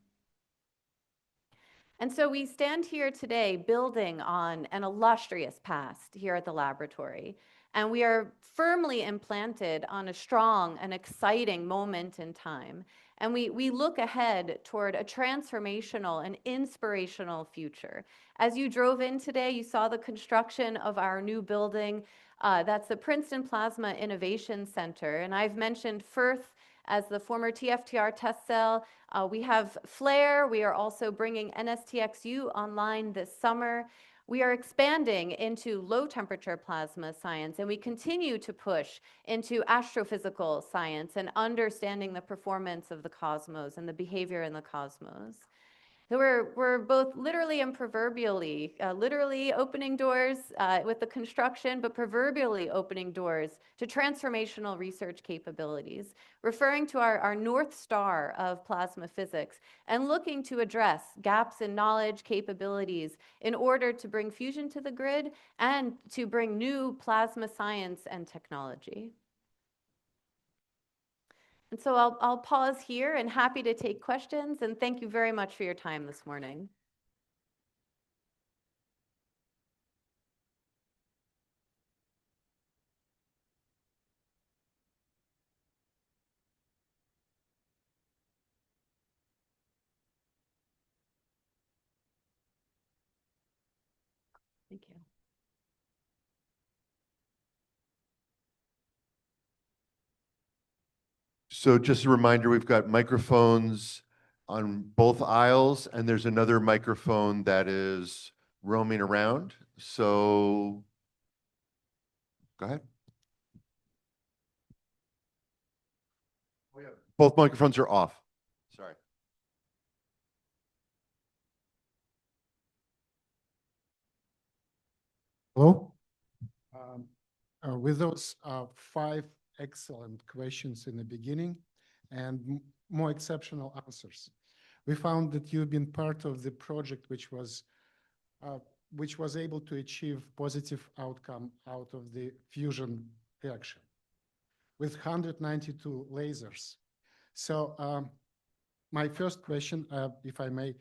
And so we stand here today building on an illustrious past here at the laboratory. And we are firmly implanted on a strong and exciting moment in time. And we look ahead toward a transformational and inspirational future. As you drove in today, you saw the construction of our new building. That's the Princeton Plasma Innovation Center. And I've mentioned Firth as the former TFTR test cell. We have FLARE. We are also bringing NSTXU online this summer. We are expanding into low temperature plasma science, and we continue to push into astrophysical science and understanding the performance of the cosmos and the behavior in the cosmos. So we're both literally and proverbially, literally opening doors with the construction, but proverbially opening doors to transformational research capabilities, referring to our North Star of plasma physics and looking to address gaps in knowledge, capabilities in order to bring fusion to the grid and to bring new plasma science and technology. And so I'll pause here and happy to take questions, and thank you very much for your time this morning. Thank you. So just a reminder, we've got microphones on both aisles, and there's another microphone that is roaming around. So go ahead. Oh, yeah. Both microphones are off. Sorry. Hello. With those five excellent questions in the beginning and more exceptional answers, we found that you've been part of the project which was able to achieve positive outcome out of the fusion reaction with 192 lasers. So my first question, if I may,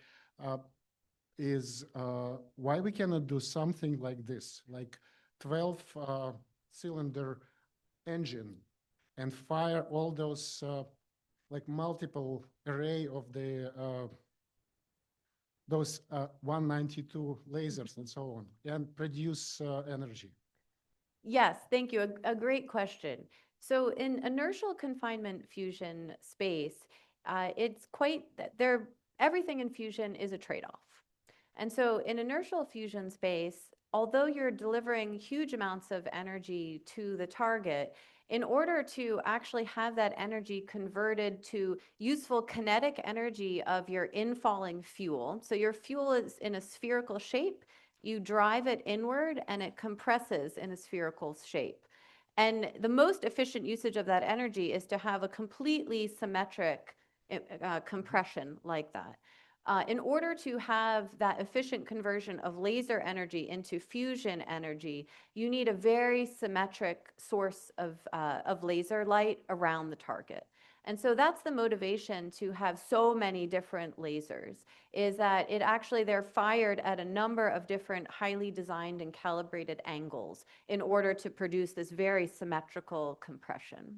is why we cannot do something like this, like 12 cylinder engine and fire all those like multiple array of the those 192 lasers and so on and produce energy? Yes, thank you. A great question. So in inertial confinement fusion space, it's quite there. Everything in fusion is a trade-off. And so in inertial fusion space, although you're delivering huge amounts of energy to the target, in order to actually have that energy converted to useful kinetic energy of your infalling fuel, so your fuel is in a spherical shape, you drive it inward and it compresses in a spherical shape. And the most efficient usage of that energy is to have a completely symmetric compression like that. In order to have that efficient conversion of laser energy into fusion energy, you need a very symmetric source of laser light around the target. And so that's the motivation to have so many different lasers, is that it actually, they're fired at a number of different highly designed and calibrated angles in order to produce this very symmetrical compression.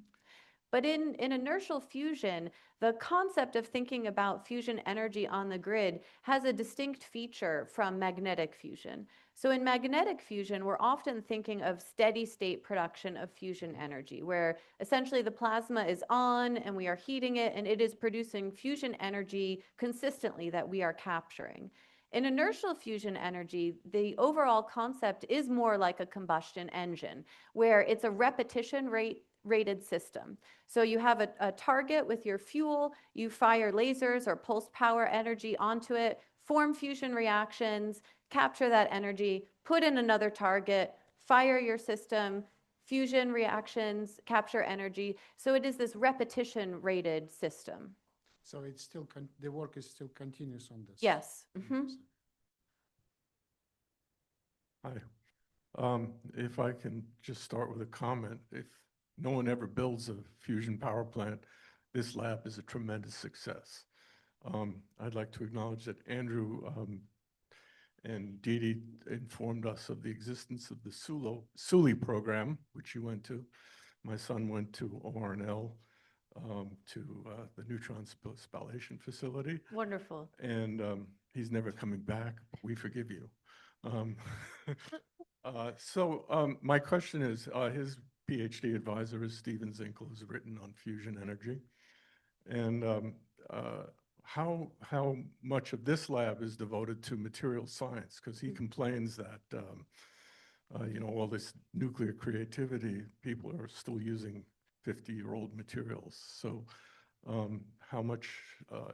But in inertial fusion, the concept of thinking about fusion energy on the grid has a distinct feature from magnetic fusion. So in magnetic fusion, we're often thinking of steady state production of fusion energy, where essentially the plasma is on and we are heating it and it is producing fusion energy consistently that we are capturing. In inertial fusion energy, the overall concept is more like a combustion engine, where it's a repetition rated system. So you have a target with your fuel, you fire lasers or pulse power energy onto it, form fusion reactions, capture that energy, put in another target, fire your system, fusion reactions, capture energy. So it is this repetition rated system. So it's still, the work is still continuous on this? Yes. Hi. If I can just start with a comment, if no one ever builds a fusion power plant, this lab is a tremendous success. I'd like to acknowledge that Andrew and Dee Dee informed us of the existence of the SULI program, which you went to. My son went to ORNL, to the neutron spallation facility, Wonderful. and he's never coming back. We forgive you. My question is, his PhD advisor is Stephen Zinkel, who's written on fusion energy. And how much of this lab is devoted to material science? Because he complains that, all this nuclear creativity, people are still using 50-year-old materials. So how much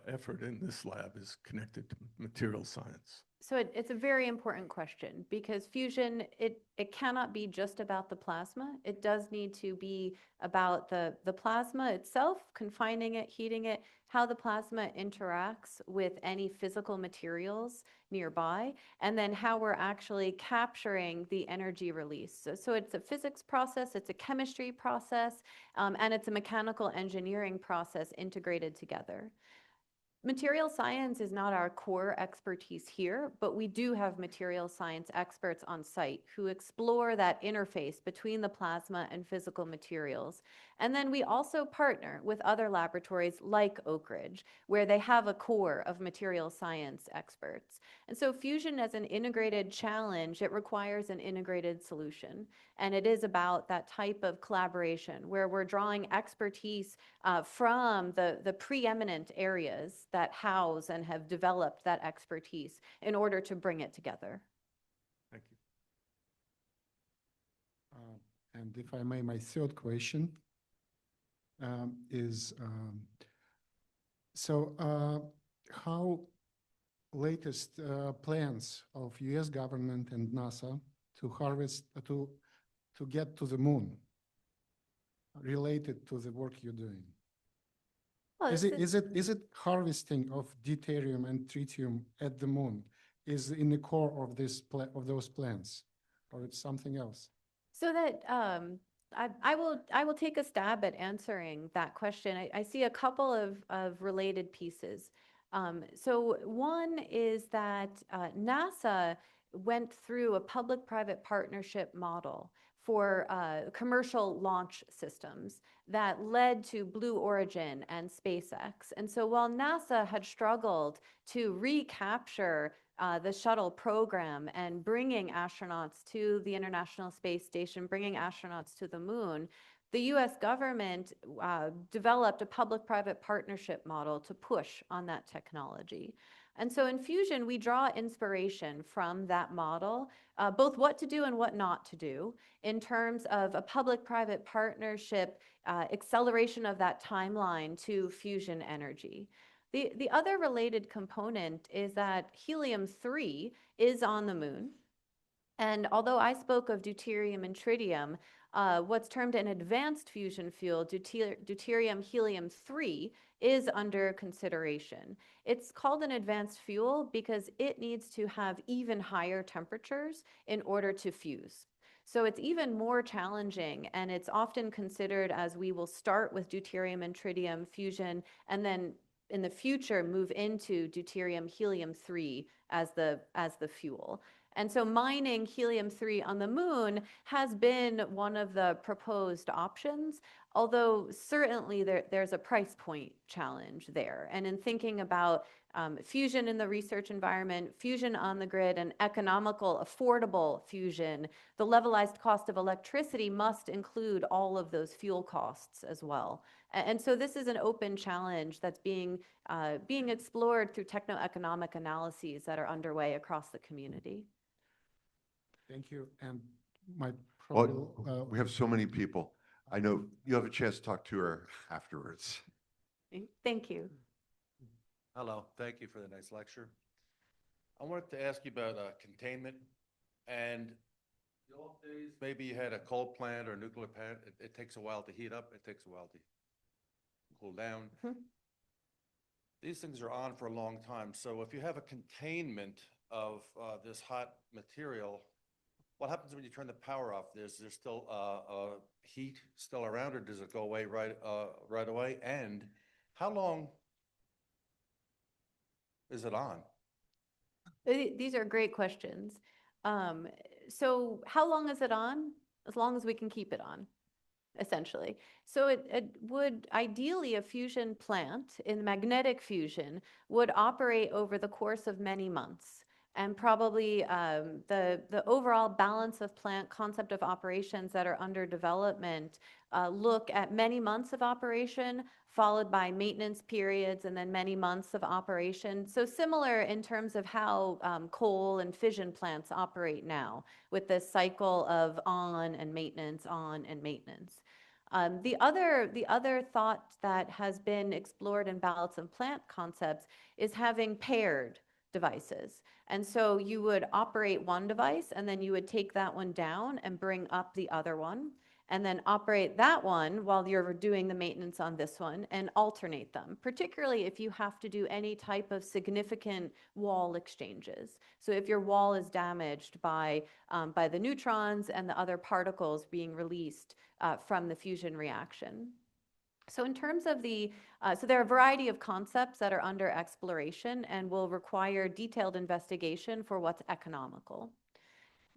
effort in this lab is connected to material science? So it's a very important question because fusion, it cannot be just about the plasma. It does need to be about the plasma itself, confining it, heating it, how the plasma interacts with any physical materials nearby, and then how we're actually capturing the energy release. So it's a physics process, it's a chemistry process, and it's a mechanical engineering process integrated together. Material science is not our core expertise here, but we do have material science experts on site who explore that interface between the plasma and physical materials. And then we also partner with other laboratories like Oak Ridge, where they have a core of material science experts. And so fusion as an integrated challenge, it requires an integrated solution. And it is about that type of collaboration where we're drawing expertise from the preeminent areas that house and have developed that expertise in order to bring it together. Thank you. And if I may, my third question is, how latest plans of US government and NASA to harvest, to get to the moon related to the work you're doing? Well, Is it harvesting of deuterium and tritium at the moon is in the core of those plans, or it's something else? So that I will take a stab at answering that question. I see a couple of related pieces. So one is that NASA went through a public-private partnership model for commercial launch systems that led to Blue Origin and SpaceX. And so while NASA had struggled to recapture the shuttle program and bringing astronauts to the International Space Station, bringing astronauts to the moon, the US government developed a public-private partnership model to push on that technology. And so in fusion, we draw inspiration from that model, both what to do and what not to do in terms of a public-private partnership acceleration of that timeline to fusion energy. The other related component is that helium-3 is on the moon. And although I spoke of deuterium and tritium, what's termed an advanced fusion fuel, deuterium helium-3, is under consideration. It's called an advanced fuel because it needs to have even higher temperatures in order to fuse. So it's even more challenging, and it's often considered as we will start with deuterium and tritium fusion and then in the future move into deuterium helium-3 as the fuel. And so mining helium-3 on the moon has been one of the proposed options, although certainly there's a price point challenge there. And in thinking about fusion in the research environment, fusion on the grid, and economical, affordable fusion, the levelized cost of electricity must include all of those fuel costs as well. And so this is an open challenge that's being explored through techno-economic analyses that are underway across the community. Thank you. And my Well, probably, we have so many people. I know you have a chance to talk to her afterwards. Thank you. Hello, thank you for the nice lecture. I wanted to ask you about containment and the old days, maybe you had a coal plant or a nuclear plant, it takes a while to heat up, it takes a while to cool down. Mhm. These things are on for a long time, so if you have a containment of this hot material, what happens when you turn the power off? Is there still heat still around, or does it go away right away? And how long is it on? These are great questions. So how long is it on? As long as we can keep it on, essentially. So it would ideally, a fusion plant in magnetic fusion would operate over the course of many months. And probably the overall balance of plant concept of operations that are under development look at many months of operation, followed by maintenance periods, and then many months of operation. So similar in terms of how coal and fission plants operate now, with this cycle of on and maintenance. The other thought that has been explored in balance of plant concepts is having paired devices. And so you would operate one device, and then you would take that one down and bring up the other one, and then operate that one while you're doing the maintenance on this one, and alternate them, particularly if you have to do any type of significant wall exchanges. So if your wall is damaged by the neutrons and the other particles being released from the fusion reaction. So in terms of so there are a variety of concepts that are under exploration and will require detailed investigation for what's economical.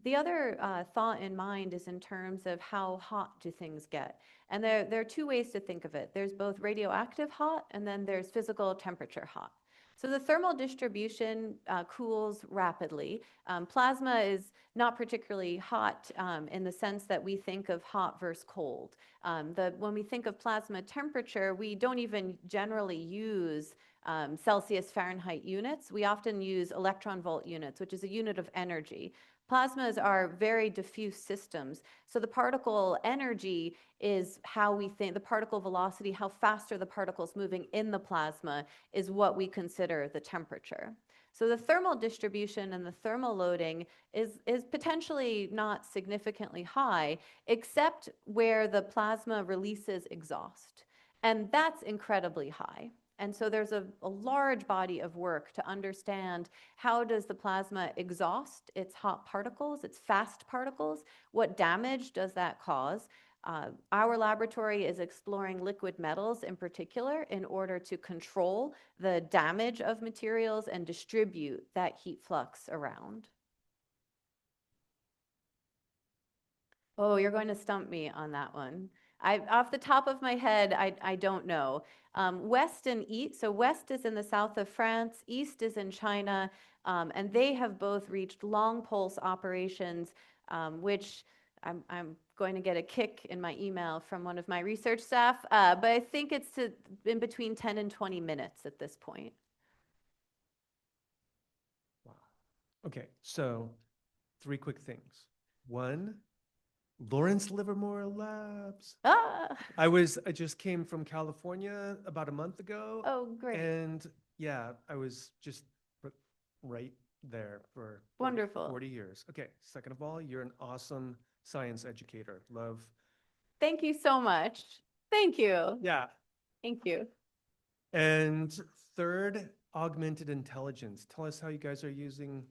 The other thought in mind is in terms of how hot do things get. And there are two ways to think of it. There's both radioactive hot, and then there's physical temperature hot. So the thermal distribution cools rapidly. Plasma is not particularly hot in the sense that we think of hot versus cold. When we think of plasma temperature, we don't even generally use Celsius Fahrenheit units. We often use electron volt units, which is a unit of energy. Plasmas are very diffuse systems. So the particle energy is how we think, the particle velocity, how fast are the particles moving in the plasma is what we consider the temperature. So the thermal distribution and the thermal loading is potentially not significantly high, except where the plasma releases exhaust. And that's incredibly high. And so there's a large body of work to understand how does the plasma exhaust its hot particles, its fast particles, what damage does that cause? Our laboratory is exploring liquid metals in particular in order to control the damage of materials and distribute that heat flux around. Oh, you're going to stump me on that one. Off the top of my head, I don't know. West and East, so West is in the south of France, East is in China, and they have both reached long pulse operations, which I'm going to get a kick in my email from one of my research staff, but I think it's in between 10 and 20 minutes at this point. Wow. Okay, so 3 quick things. One, Lawrence Livermore Labs. Ah, I just came from California about a month ago. oh, great. And yeah, I was just right there for 40 Wonderful. 40 years. Okay, second of all, you're an awesome science educator. Love. Thank you so much. Thank you. Yeah. Thank you. And third, augmented intelligence. Tell us how you guys are using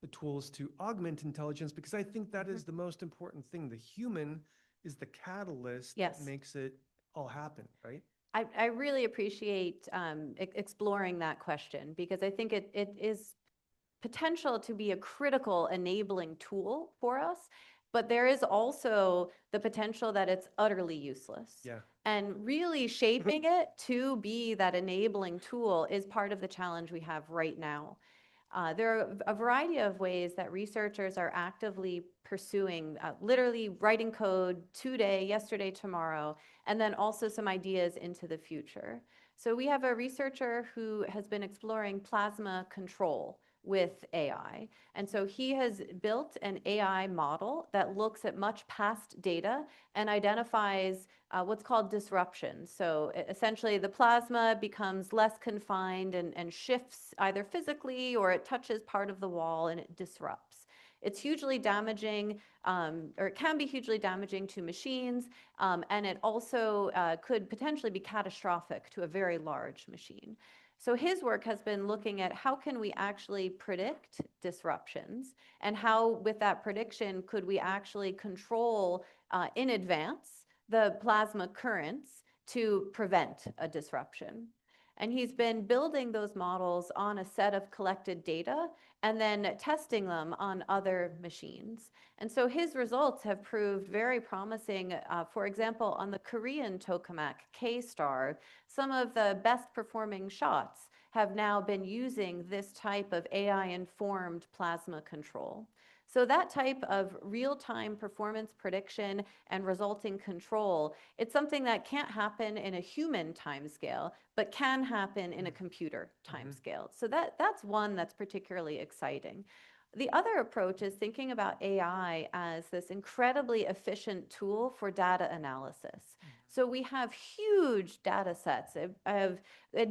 the tools to augment intelligence, because I think that is the most important thing. The human is the catalyst Yes. that makes it all happen, right? I really appreciate exploring that question, because I think it is potential to be a critical enabling tool for us, but there is also the potential that it's utterly useless. Yeah. And really shaping it to be that enabling tool is part of the challenge we have right now. There are a variety of ways that researchers are actively pursuing, literally writing code today, yesterday, tomorrow, and then also some ideas into the future. So we have a researcher who has been exploring plasma control with AI. And so he has built an AI model that looks at much past data and identifies what's called disruption. So essentially the plasma becomes less confined and shifts either physically or it touches part of the wall and it disrupts. It's hugely damaging, or it can be hugely damaging to machines, and it also could potentially be catastrophic to a very large machine. So his work has been looking at how can we actually predict disruptions and how with that prediction could we actually control in advance the plasma currents to prevent a disruption. And he's been building those models on a set of collected data and then testing them on other machines. And so his results have proved very promising. For example, on the Korean tokamak K-Star, some of the best performing shots have now been using this type of AI-informed plasma control. So that type of real-time performance prediction and resulting control, it's something that can't happen in a human timescale, but can happen in a computer timescale. So that's one that's particularly exciting. The other approach is thinking about AI as this incredibly efficient tool for data analysis. So we have huge data sets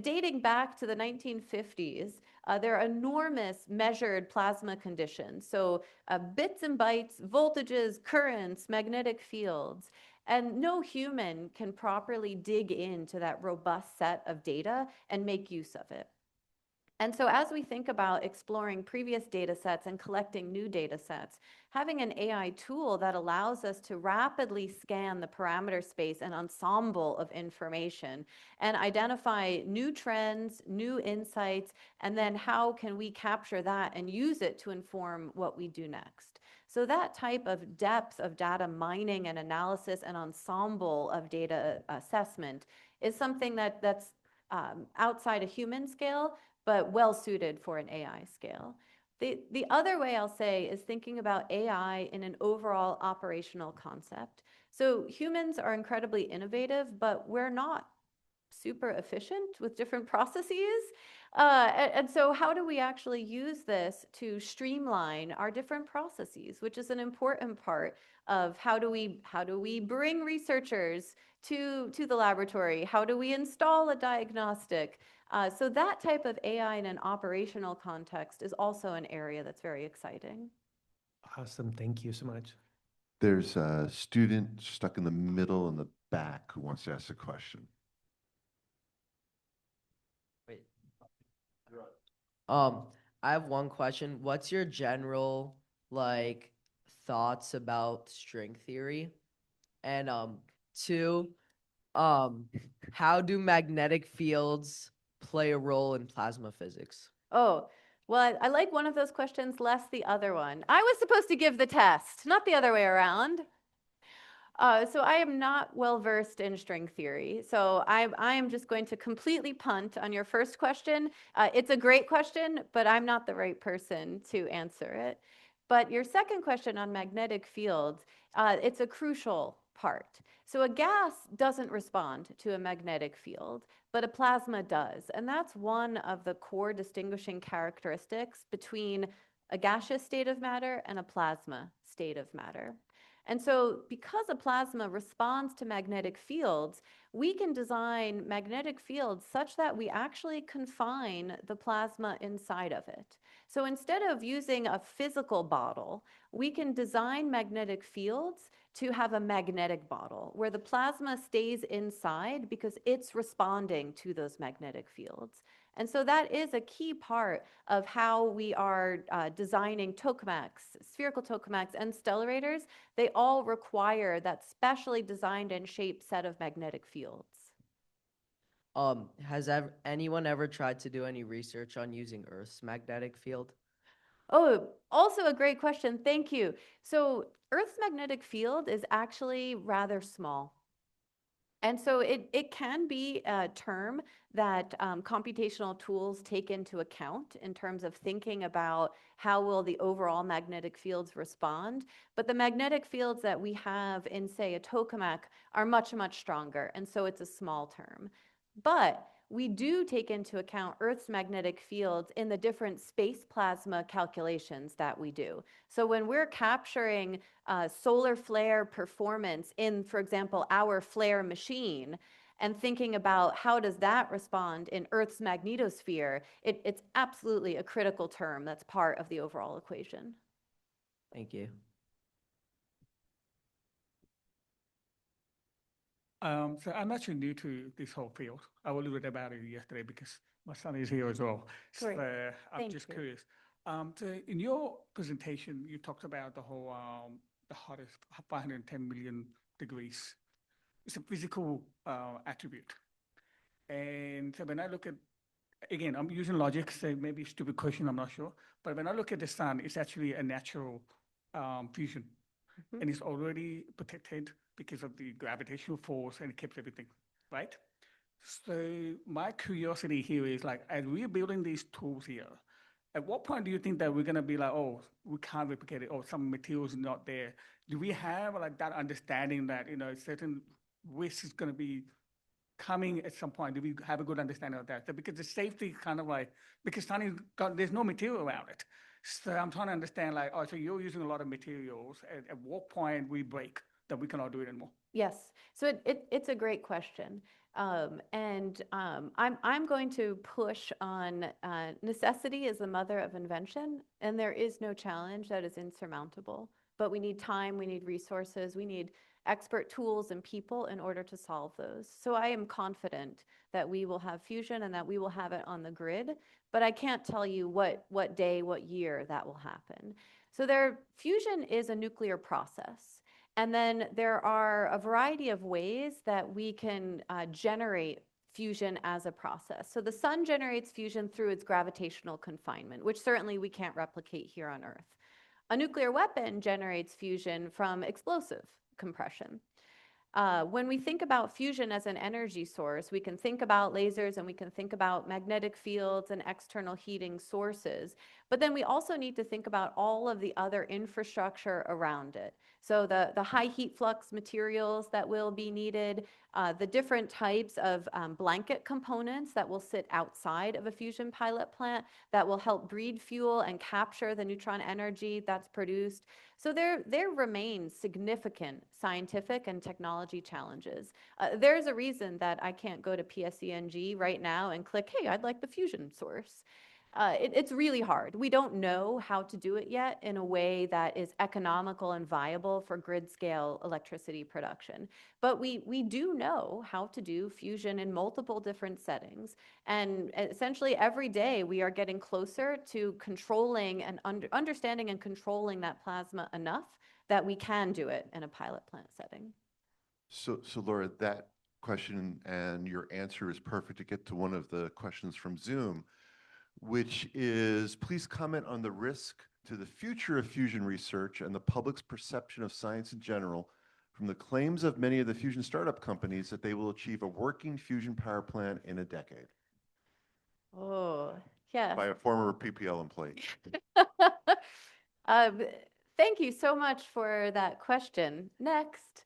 dating back to the 1950s. There are enormous measured plasma conditions. So bits and bytes, voltages, currents, magnetic fields. And no human can properly dig into that robust set of data and make use of it. And so as we think about exploring previous data sets and collecting new data sets, having an AI tool that allows us to rapidly scan the parameter space and ensemble of information and identify new trends, new insights, and then how can we capture that and use it to inform what we do next. So that type of depth of data mining and analysis and ensemble of data assessment is something that's outside a human scale, but well suited for an AI scale. The other way I'll say is thinking about AI in an overall operational concept. So humans are incredibly innovative, but we're not super efficient with different processes. And so how do we actually use this to streamline our different processes, which is an important part of how do we bring researchers to the laboratory? How do we install a diagnostic? So that type of AI in an operational context is also an area that's very exciting. Awesome. Thank you so much. There's a student stuck in the middle in the back who wants to ask a question. Wait. I have one question. What's your general thoughts about string theory? And two, how do magnetic fields play a role in plasma physics? Oh, well, I like one of those questions less the other one. I was supposed to give the test, not the other way around. So I am not well versed in string theory. So I am just going to completely punt on your first question. It's a great question, but I'm not the right person to answer it. But your second question on magnetic fields, it's a crucial part. So a gas doesn't respond to a magnetic field, but a plasma does. And that's one of the core distinguishing characteristics between a gaseous state of matter and a plasma state of matter. And so because a plasma responds to magnetic fields, we can design magnetic fields such that we actually confine the plasma inside of it. So instead of using a physical bottle, we can design magnetic fields to have a magnetic bottle where the plasma stays inside because it's responding to those magnetic fields. And so that is a key part of how we are designing tokamaks, spherical tokamaks, and stellarators. They all require that specially designed and shaped set of magnetic fields. Has anyone ever tried to do any research on using Earth's magnetic field? Oh, also a great question. Thank you. So Earth's magnetic field is actually rather small. And so it can be a term that computational tools take into account in terms of thinking about how will the overall magnetic fields respond. But the magnetic fields that we have in, say, a tokamak are much, much stronger. And so it's a small term. But we do take into account Earth's magnetic fields in the different space plasma calculations that we do. So when we're capturing solar flare performance in, for example, our flare machine, and thinking about how does that respond in Earth's magnetosphere, it's absolutely a critical term that's part of the overall equation. Thank you. So I'm actually new to this whole field. I only read about it yesterday because my son is here as well. Great. So I'm Thank just you. curious. So in your presentation, you talked about the whole, the hottest 510 million degrees. It's a physical attribute. And so when I look at, again, I'm using logic, so maybe stupid question, I'm not sure. But when I look at the sun, it's actually a natural fusion. Mhm. And it's already protected because of the gravitational force and it keeps everything, right? So my curiosity here is like, as we're building these tools here, at what point do you think that we're gonna be like, oh, we can't replicate it, or some materials not there? Do we have like that understanding that, you know, certain risk is gonna be coming at some point? Do we have a good understanding of that? So because the safety kind of like, because there's no material around it. So I'm trying to understand like, oh, so you're using a lot of materials. At what point we break that we cannot do it anymore? Yes, so it's a great question. I'm going to push on necessity is the mother of invention, and there is no challenge that is insurmountable. But we need time, we need resources, we need expert tools and people in order to solve those. So I am confident that we will have fusion and that we will have it on the grid, but I can't tell you what day, what year that will happen. So fusion is a nuclear process. And then there are a variety of ways that we can generate fusion as a process. So the sun generates fusion through its gravitational confinement, which certainly we can't replicate here on Earth. A nuclear weapon generates fusion from explosive compression. When we think about fusion as an energy source, we can think about lasers and we can think about magnetic fields and external heating sources. But then we also need to think about all of the other infrastructure around it. So the high heat flux materials that will be needed, the different types of blanket components that will sit outside of a fusion pilot plant that will help breed fuel and capture the neutron energy that's produced. So there remains significant scientific and technology challenges. There's a reason that I can't go to PSENG right now and click, hey, I'd like the fusion source. It's really hard. We don't know how to do it yet in a way that is economical and viable for grid scale electricity production. But we do know how to do fusion in multiple different settings. And essentially every day we are getting closer to controlling and understanding and controlling that plasma enough that we can do it in a pilot plant setting. So Laura, that question and your answer is perfect to get to one of the questions from Zoom, which is, please comment on the risk to the future of fusion research and the public's perception of science in general from the claims of many of the fusion startup companies that they will achieve a working fusion power plant in a decade. Oh, yes. By a former PPL employee. Um, Thank you so much for that question. Next.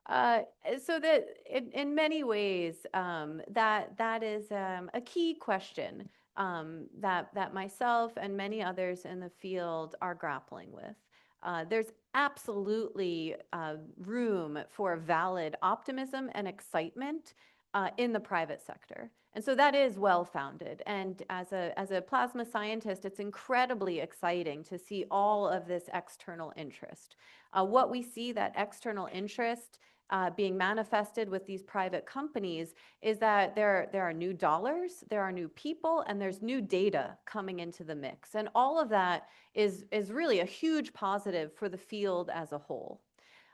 So that in many ways, that is a key question that myself and many others in the field are grappling with. There's absolutely room for valid optimism and excitement in the private sector. And so that is well-founded. And as a plasma scientist, it's incredibly exciting to see all of this external interest. What we see that external interest being manifested with these private companies is that there are new dollars, there are new people, and there's new data coming into the mix. And all of that is really a huge positive for the field as a whole.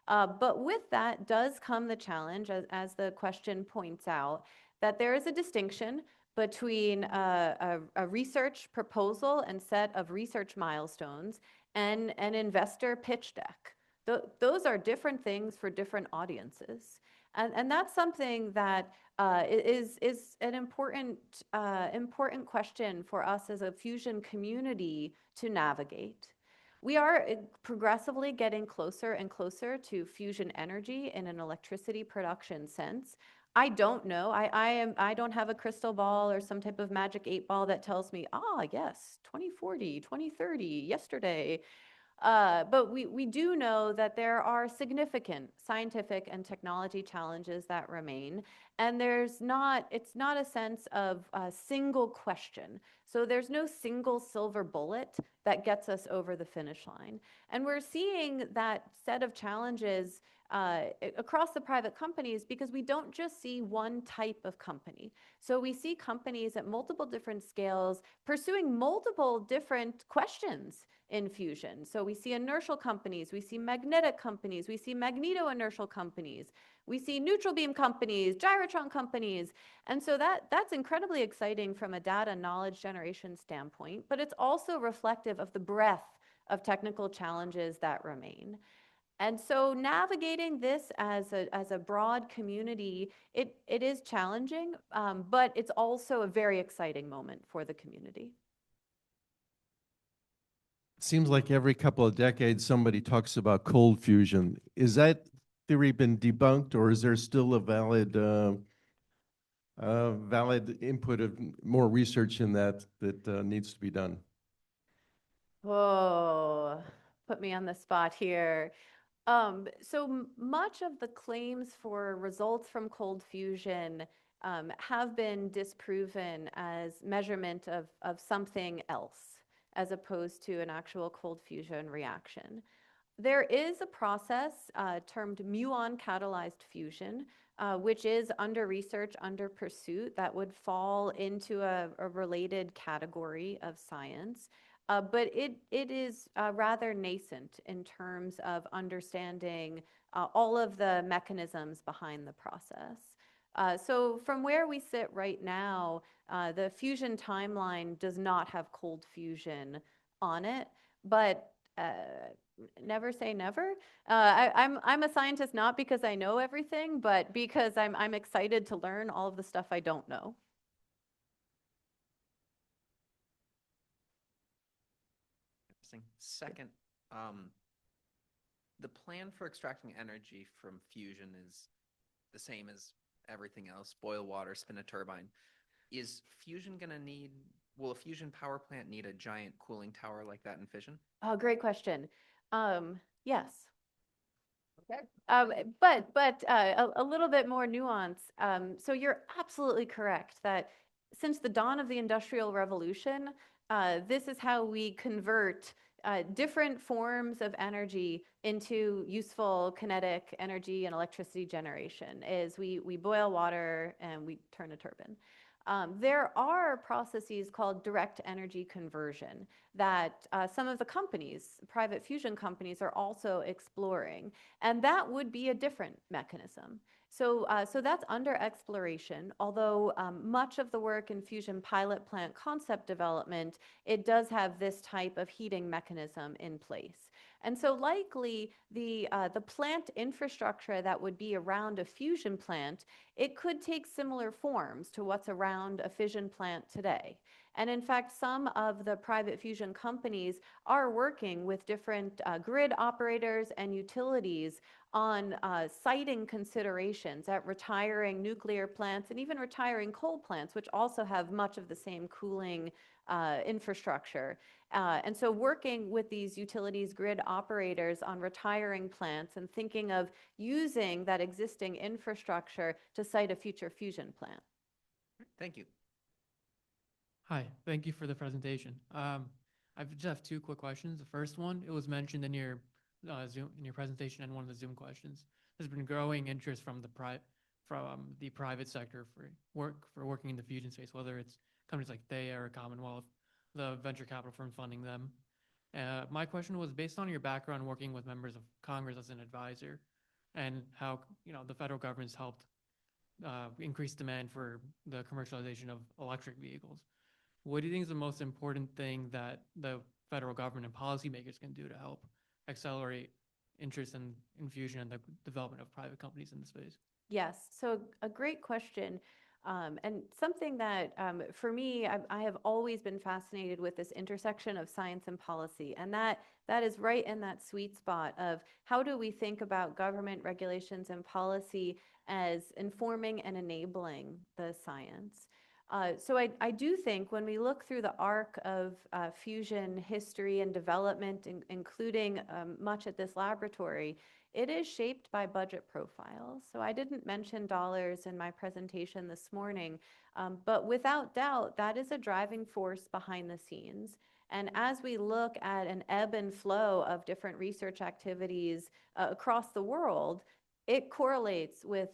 But with that does come the challenge, as the question points out, that there is a distinction between a research proposal and set of research milestones and an investor pitch deck. Those are different things for different audiences. And that's something that is an important question for us as a fusion community to navigate. We are progressively getting closer and closer to fusion energy in an electricity production sense. I don't know. I don't have a crystal ball or some type of magic 8 ball that tells me, yes, 2040, 2030, yesterday. But we do know that there are significant scientific and technology challenges that remain, and it's not a sense of a single question. So there's no single silver bullet that gets us over the finish line. And we're seeing that set of challenges across the private companies because we don't just see one type of company. So we see companies at multiple different scales pursuing multiple different questions in fusion. So we see inertial companies, we see magnetic companies, we see magneto-inertial companies, we see neutral beam companies, gyrotron companies. And so that's incredibly exciting from a data knowledge generation standpoint, but it's also reflective of the breadth of technical challenges that remain. And so navigating this as a broad community, it is challenging, but it's also a very exciting moment for the community. Seems like every couple of decades somebody talks about cold fusion. Is that theory been debunked, or is there still a valid input of more research in that needs to be done? Oh, put me on the spot here. So much of the claims for results from cold fusion have been disproven as measurement of something else, as opposed to an actual cold fusion reaction. There is a process termed muon catalyzed fusion, which is under research, under pursuit, that would fall into a related category of science. But it is rather nascent in terms of understanding all of the mechanisms behind the process. So from where we sit right now, the fusion timeline does not have cold fusion on it, but never say never. I'm a scientist not because I know everything, but because I'm excited to learn all of the stuff I don't know. Interesting. Second, the plan for extracting energy from fusion is the same as everything else: boil water, spin a turbine. Is fusion going to need, will a fusion power plant need a giant cooling tower like that in fission? Oh, great question. Yes. Okay. But a little bit more nuance. So you're absolutely correct that since the dawn of the Industrial Revolution, this is how we convert different forms of energy into useful kinetic energy and electricity generation, is we boil water and we turn a turbine. There are processes called direct energy conversion that some of the companies, private fusion companies, are also exploring. And that would be a different mechanism. So that's under exploration, although much of the work in fusion pilot plant concept development, it does have this type of heating mechanism in place. And so likely the plant infrastructure that would be around a fusion plant, it could take similar forms to what's around a fission plant today. And in fact, some of the private fusion companies are working with different grid operators and utilities on siting considerations at retiring nuclear plants and even retiring coal plants, which also have much of the same cooling infrastructure. And so working with these utilities grid operators on retiring plants and thinking of using that existing infrastructure to site a future fusion plant. Thank you. Hi, thank you for the presentation. I just have two quick questions. The first one, it was mentioned in your presentation and one of the Zoom questions. There's been growing interest from the private sector for working in the fusion space, whether it's companies like Theia or Commonwealth, the venture capital firms funding them. My question was based on your background working with members of Congress as an advisor, and how the federal government's helped increased demand for the commercialization of electric vehicles. What do you think is the most important thing that the federal government and policymakers can do to help accelerate interest in fusion and the development of private companies in the space? Yes, so a great question. And something that, for me, I have always been fascinated with this intersection of science and policy. And that is right in that sweet spot of how do we think about government regulations and policy as informing and enabling the science. So I do think when we look through the arc of fusion history and development, including much at this laboratory, it is shaped by budget profiles. So I didn't mention dollars in my presentation this morning, but without doubt, that is a driving force behind the scenes. And as we look at an ebb and flow of different research activities across the world, it correlates with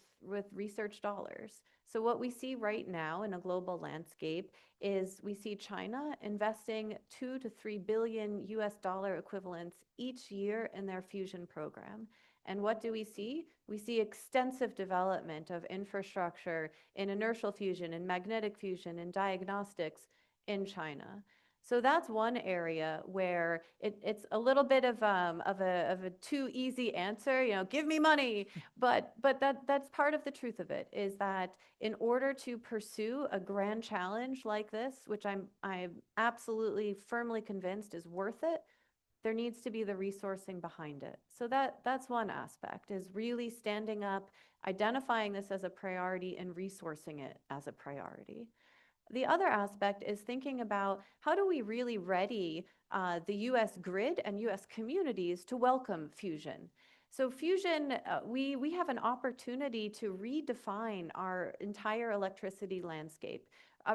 research dollars. So what we see right now in a global landscape is we see China investing 2 to 3 billion US dollar equivalents each year in their fusion program. And what do we see? We see extensive development of infrastructure in inertial fusion, in magnetic fusion, in diagnostics in China. So that's one area where it's a little bit of a too easy answer, give me money. But that's part of the truth of it, is that in order to pursue a grand challenge like this, which I'm absolutely firmly convinced is worth it, there needs to be the resourcing behind it. So that's one aspect, is really standing up, identifying this as a priority and resourcing it as a priority. The other aspect is thinking about how do we really ready the US grid and US communities to welcome fusion. So fusion, we have an opportunity to redefine our entire electricity landscape.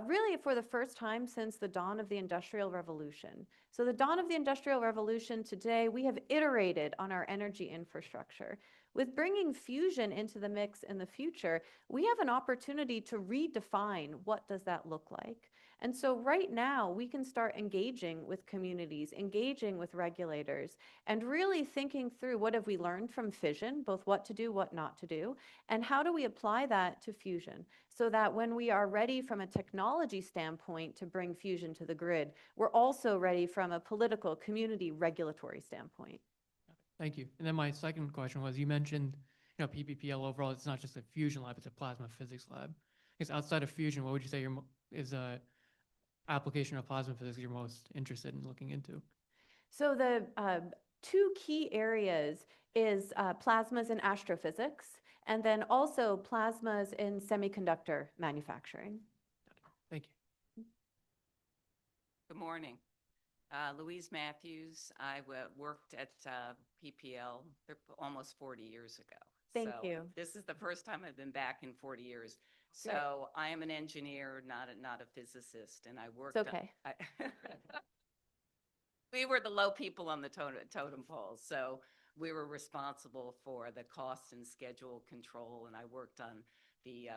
Really for the first time since the dawn of the Industrial Revolution. So the dawn of the Industrial Revolution today, we have iterated on our energy infrastructure. With bringing fusion into the mix in the future, we have an opportunity to redefine what does that look like. And so right now, we can start engaging with communities, engaging with regulators, and really thinking through what have we learned from fission, both what to do, what not to do, and how do we apply that to fusion, so that when we are ready from a technology standpoint to bring fusion to the grid, we're also ready from a political, community, regulatory standpoint. Thank you. And then my second question was, you mentioned, PPPL overall, it's not just a fusion lab, it's a plasma physics lab. I guess outside of fusion, what would you say is a application of plasma physics you're most interested in looking into? So the two key areas is plasmas in astrophysics, and then also plasmas in semiconductor manufacturing. Thank you. Good morning. Louise Matthews. I worked at PPL almost 40 years ago. Thank you. This is the first time I've been back in 40 years. So I am an engineer, not a physicist, and I worked. It's okay. We were the low people on the totem pole, so we were responsible for the cost and schedule control, and I worked on the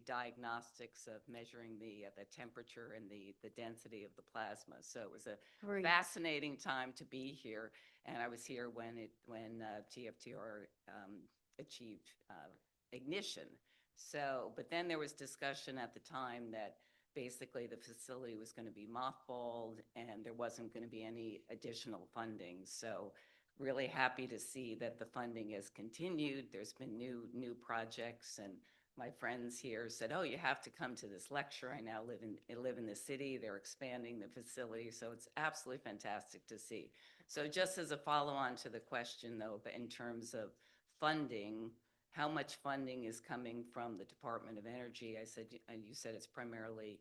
diagnostics of measuring the temperature and the density of the plasma. So it was a fascinating time to be here, and I was here when TFTR achieved ignition. So, but then there was discussion at the time that basically the facility was going to be mothballed and there wasn't going to be any additional funding. So really happy to see that the funding has continued. There's been new projects, and my friends here said, oh, you have to come to this lecture. I now live in the city. They're expanding the facility. So it's absolutely fantastic to see. So just as a follow-on to the question, though, but in terms of funding, how much funding is coming from the Department of Energy? You said it's primarily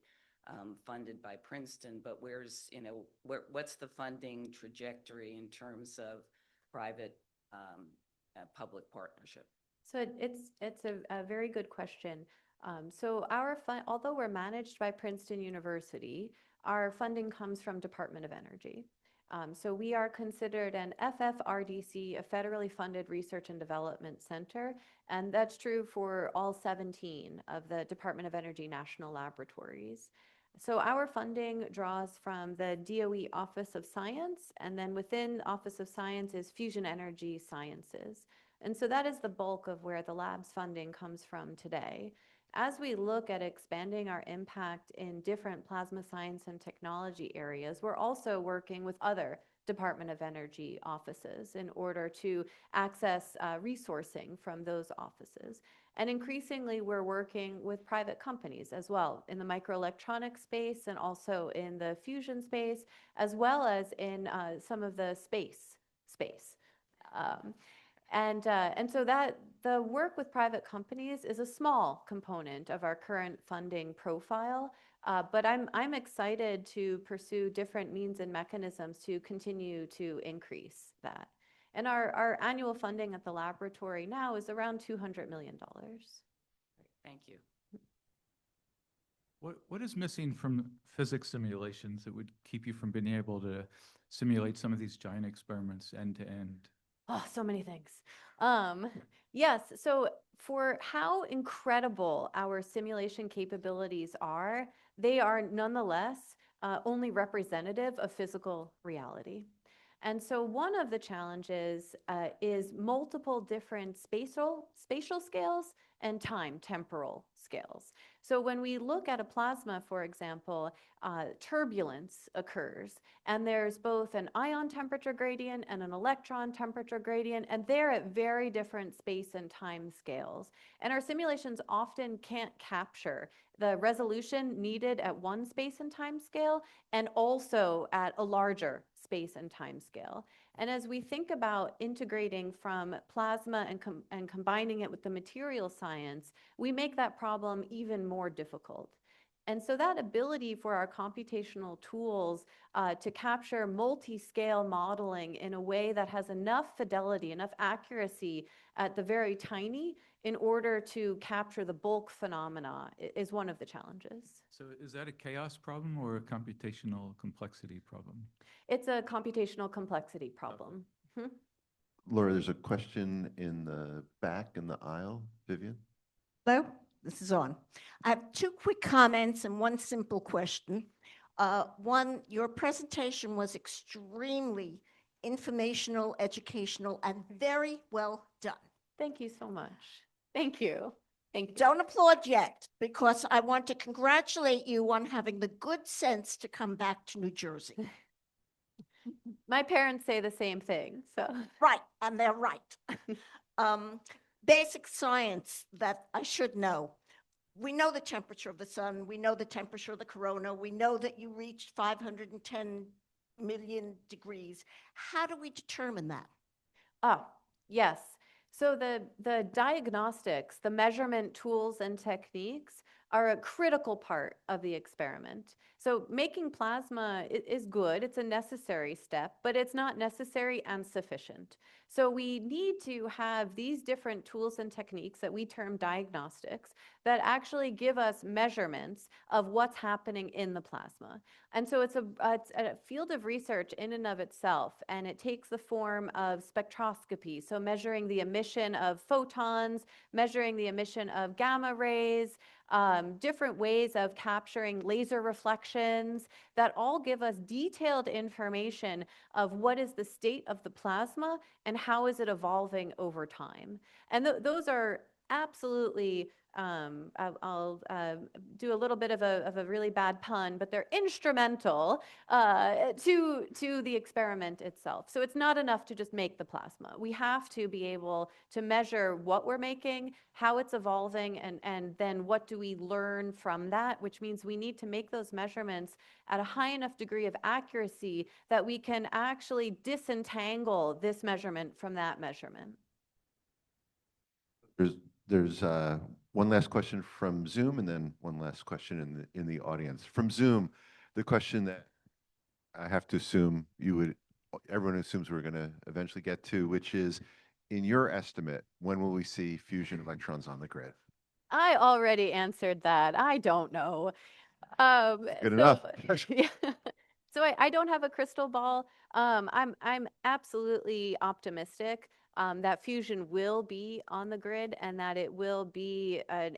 funded by Princeton, but what's the funding trajectory in terms of private public partnership? So it's a very good question. So although we're managed by Princeton University, our funding comes from Department of Energy. So we are considered an FFRDC, a federally funded research and development center, and that's true for all 17 of the Department of Energy national laboratories. So our funding draws from the DOE Office of Science, and then within Office of Science is Fusion Energy Sciences. And so that is the bulk of where the lab's funding comes from today. as we look at expanding our impact in different plasma science and technology areas, we're also working with other Department of Energy offices in order to access resourcing from those offices. And increasingly, we're working with private companies as well in the microelectronics space and also in the fusion space, as well as in some of the space. And so that the work with private companies is a small component of our current funding profile, but I'm excited to pursue different means and mechanisms to continue to increase that. And our annual funding at the laboratory now is around $200 million. Thank you. What is missing from physics simulations that would keep you from being able to simulate some of these giant experiments end to end? Oh, so many things. Yes, so for how incredible our simulation capabilities are, they are nonetheless only representative of physical reality. And so one of the challenges is multiple different spatial scales and temporal scales. So when we look at a plasma, for example, turbulence occurs, and there's both an ion temperature gradient and an electron temperature gradient, and they're at very different space and time scales. And our simulations often can't capture the resolution needed at one space and time scale and also at a larger space and time scale. And as we think about integrating from plasma and combining it with the material science, we make that problem even more difficult. And so that ability for our computational tools to capture multi-scale modeling in a way that has enough fidelity, enough accuracy at the very tiny in order to capture the bulk phenomena is one of the challenges. So is that a chaos problem or a computational complexity problem? It's a computational complexity problem. Mhm. Laura, there's a question in the back in the aisle. Vivian? Hello, this is on. I have two quick comments and one simple question. One, your presentation was extremely informational, educational, and very well done. Thank you so much. Thank you. Thank you. Don't applaud yet, because I want to congratulate you on having the good sense to come back to New Jersey. My parents say the same thing, so. Right, and they're right. Basic science that I should know. We know the temperature of the sun. We know the temperature of the corona. We know that you reached 510 million degrees. How do we determine that? Yes. So the diagnostics, the measurement tools and techniques are a critical part of the experiment. So making plasma is good, it's a necessary step, but it's not necessary and sufficient. So we need to have these different tools and techniques that we term diagnostics that actually give us measurements of what's happening in the plasma. And so it's a field of research in and of itself, and it takes the form of spectroscopy, so measuring the emission of photons, measuring the emission of gamma rays, different ways of capturing laser reflections that all give us detailed information of what is the state of the plasma and how is it evolving over time. And those are absolutely, I'll do a little bit of a really bad pun, but they're instrumental to the experiment itself. So it's not enough to just make the plasma. We have to be able to measure what we're making, how it's evolving, and then what do we learn from that, which means we need to make those measurements at a high enough degree of accuracy that we can actually disentangle this measurement from that measurement. There's one last question from Zoom and then one last question in the audience. From Zoom, the question that I have to assume everyone assumes we're going to eventually get to, which is, in your estimate, when will we see fusion electrons on the grid? I already answered that. I don't know. Good enough. Yeah. So I don't have a crystal ball. I'm absolutely optimistic that fusion will be on the grid and that it will be a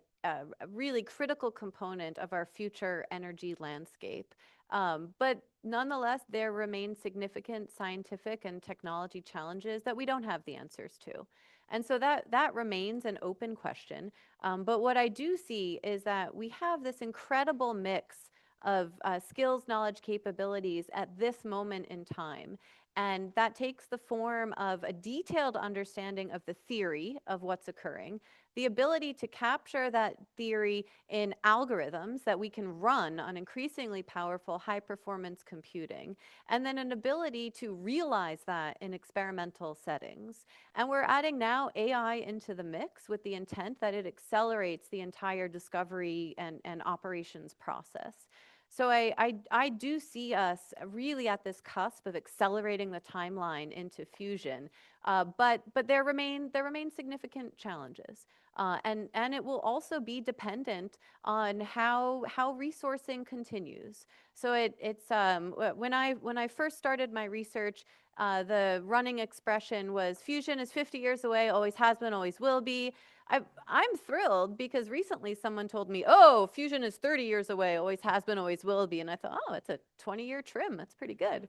really critical component of our future energy landscape. But nonetheless, there remain significant scientific and technology challenges that we don't have the answers to. And so that remains an open question. But what I do see is that we have this incredible mix of skills, knowledge, capabilities at this moment in time. And that takes the form of a detailed understanding of the theory of what's occurring, the ability to capture that theory in algorithms that we can run on increasingly powerful high-performance computing, and then an ability to realize that in experimental settings. And we're adding now AI into the mix with the intent that it accelerates the entire discovery and operations process. So I do see us really at this cusp of accelerating the timeline into fusion, but there remain significant challenges, and it will also be dependent on how resourcing continues. So it's when I first started my research, the running expression was fusion is 50 years away, always has been, always will be. I'm thrilled because recently someone told me, oh, fusion is 30 years away, always has been, always will be. And I thought, oh, it's a 20-year trim. That's pretty good.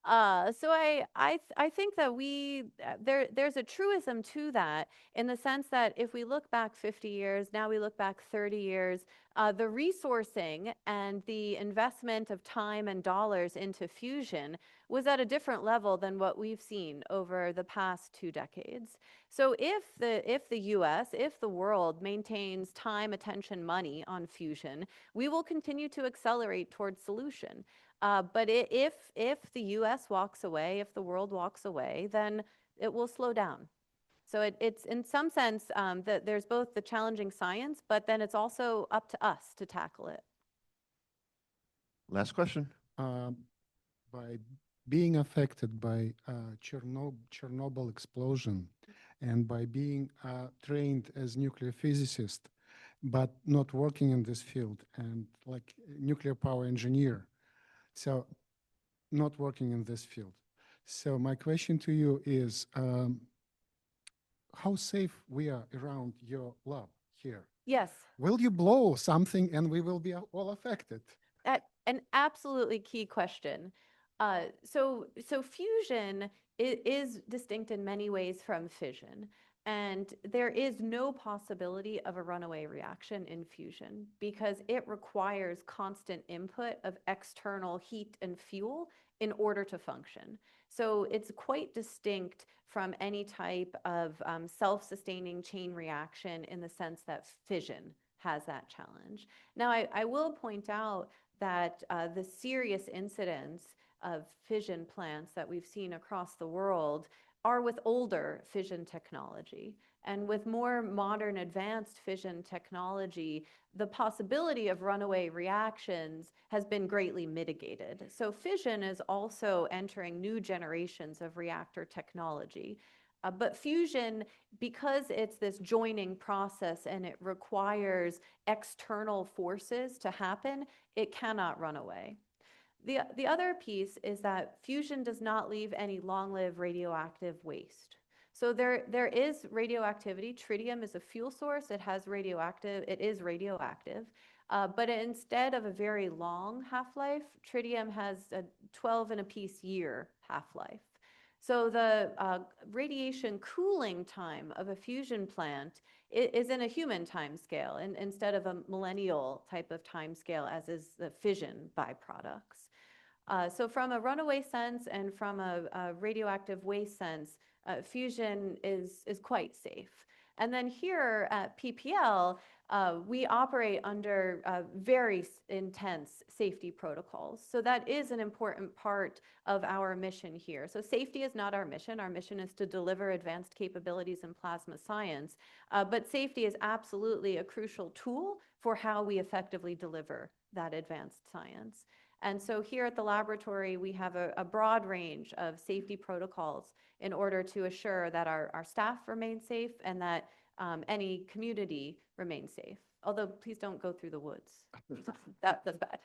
So I think that there's a truism to that, in the sense that if we look back 50 years, now we look back 30 years, the resourcing and the investment of time and dollars into fusion was at a different level than what we've seen over the past 2 decades. So if the US, if the world maintains time, attention, money on fusion, we will continue to accelerate towards solution. But if the US walks away, if the world walks away, then it will slow down. So it's in some sense that there's both the challenging science, but then it's also up to us to tackle it. Last question. By being affected by Chernobyl explosion, and by being trained as nuclear physicist, but not working in this field, and like nuclear power engineer, so not working in this field. So my question to you is, how safe we are around your lab here? Yes. Will you blow something and we will be all affected? An absolutely key question. So fusion is distinct in many ways from fission. And there is no possibility of a runaway reaction in fusion because it requires constant input of external heat and fuel in order to function. So it's quite distinct from any type of self-sustaining chain reaction, in the sense that fission has that challenge. Now, I will point out that the serious incidents of fission plants that we've seen across the world are with older fission technology. And with more modern advanced fission technology, the possibility of runaway reactions has been greatly mitigated. So fission is also entering new generations of reactor technology. But fusion, because it's this joining process and it requires external forces to happen, it cannot run away. The other piece is that fusion does not leave any long-lived radioactive waste. So there is radioactivity. Tritium is a fuel source. It is radioactive. But instead of a very long half-life, tritium has a 12 and a piece year half-life. So the radiation cooling time of a fusion plant is in a human time scale, instead of a millennial type of time scale, as is the fission byproducts. So from a runaway sense and from a radioactive waste sense, fusion is quite safe. And then here at PPL, we operate under very intense safety protocols. So that is an important part of our mission here. So safety is not our mission. Our mission is to deliver advanced capabilities in plasma science. But safety is absolutely a crucial tool for how we effectively deliver that advanced science. And so here at the laboratory, we have a broad range of safety protocols in order to assure that our staff remain safe and that any community remains safe. Although please don't go through the woods. That's bad.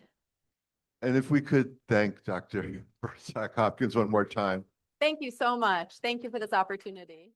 And if we could thank Dr. Berzak Hopkins one more time. Thank you so much. Thank you for this opportunity.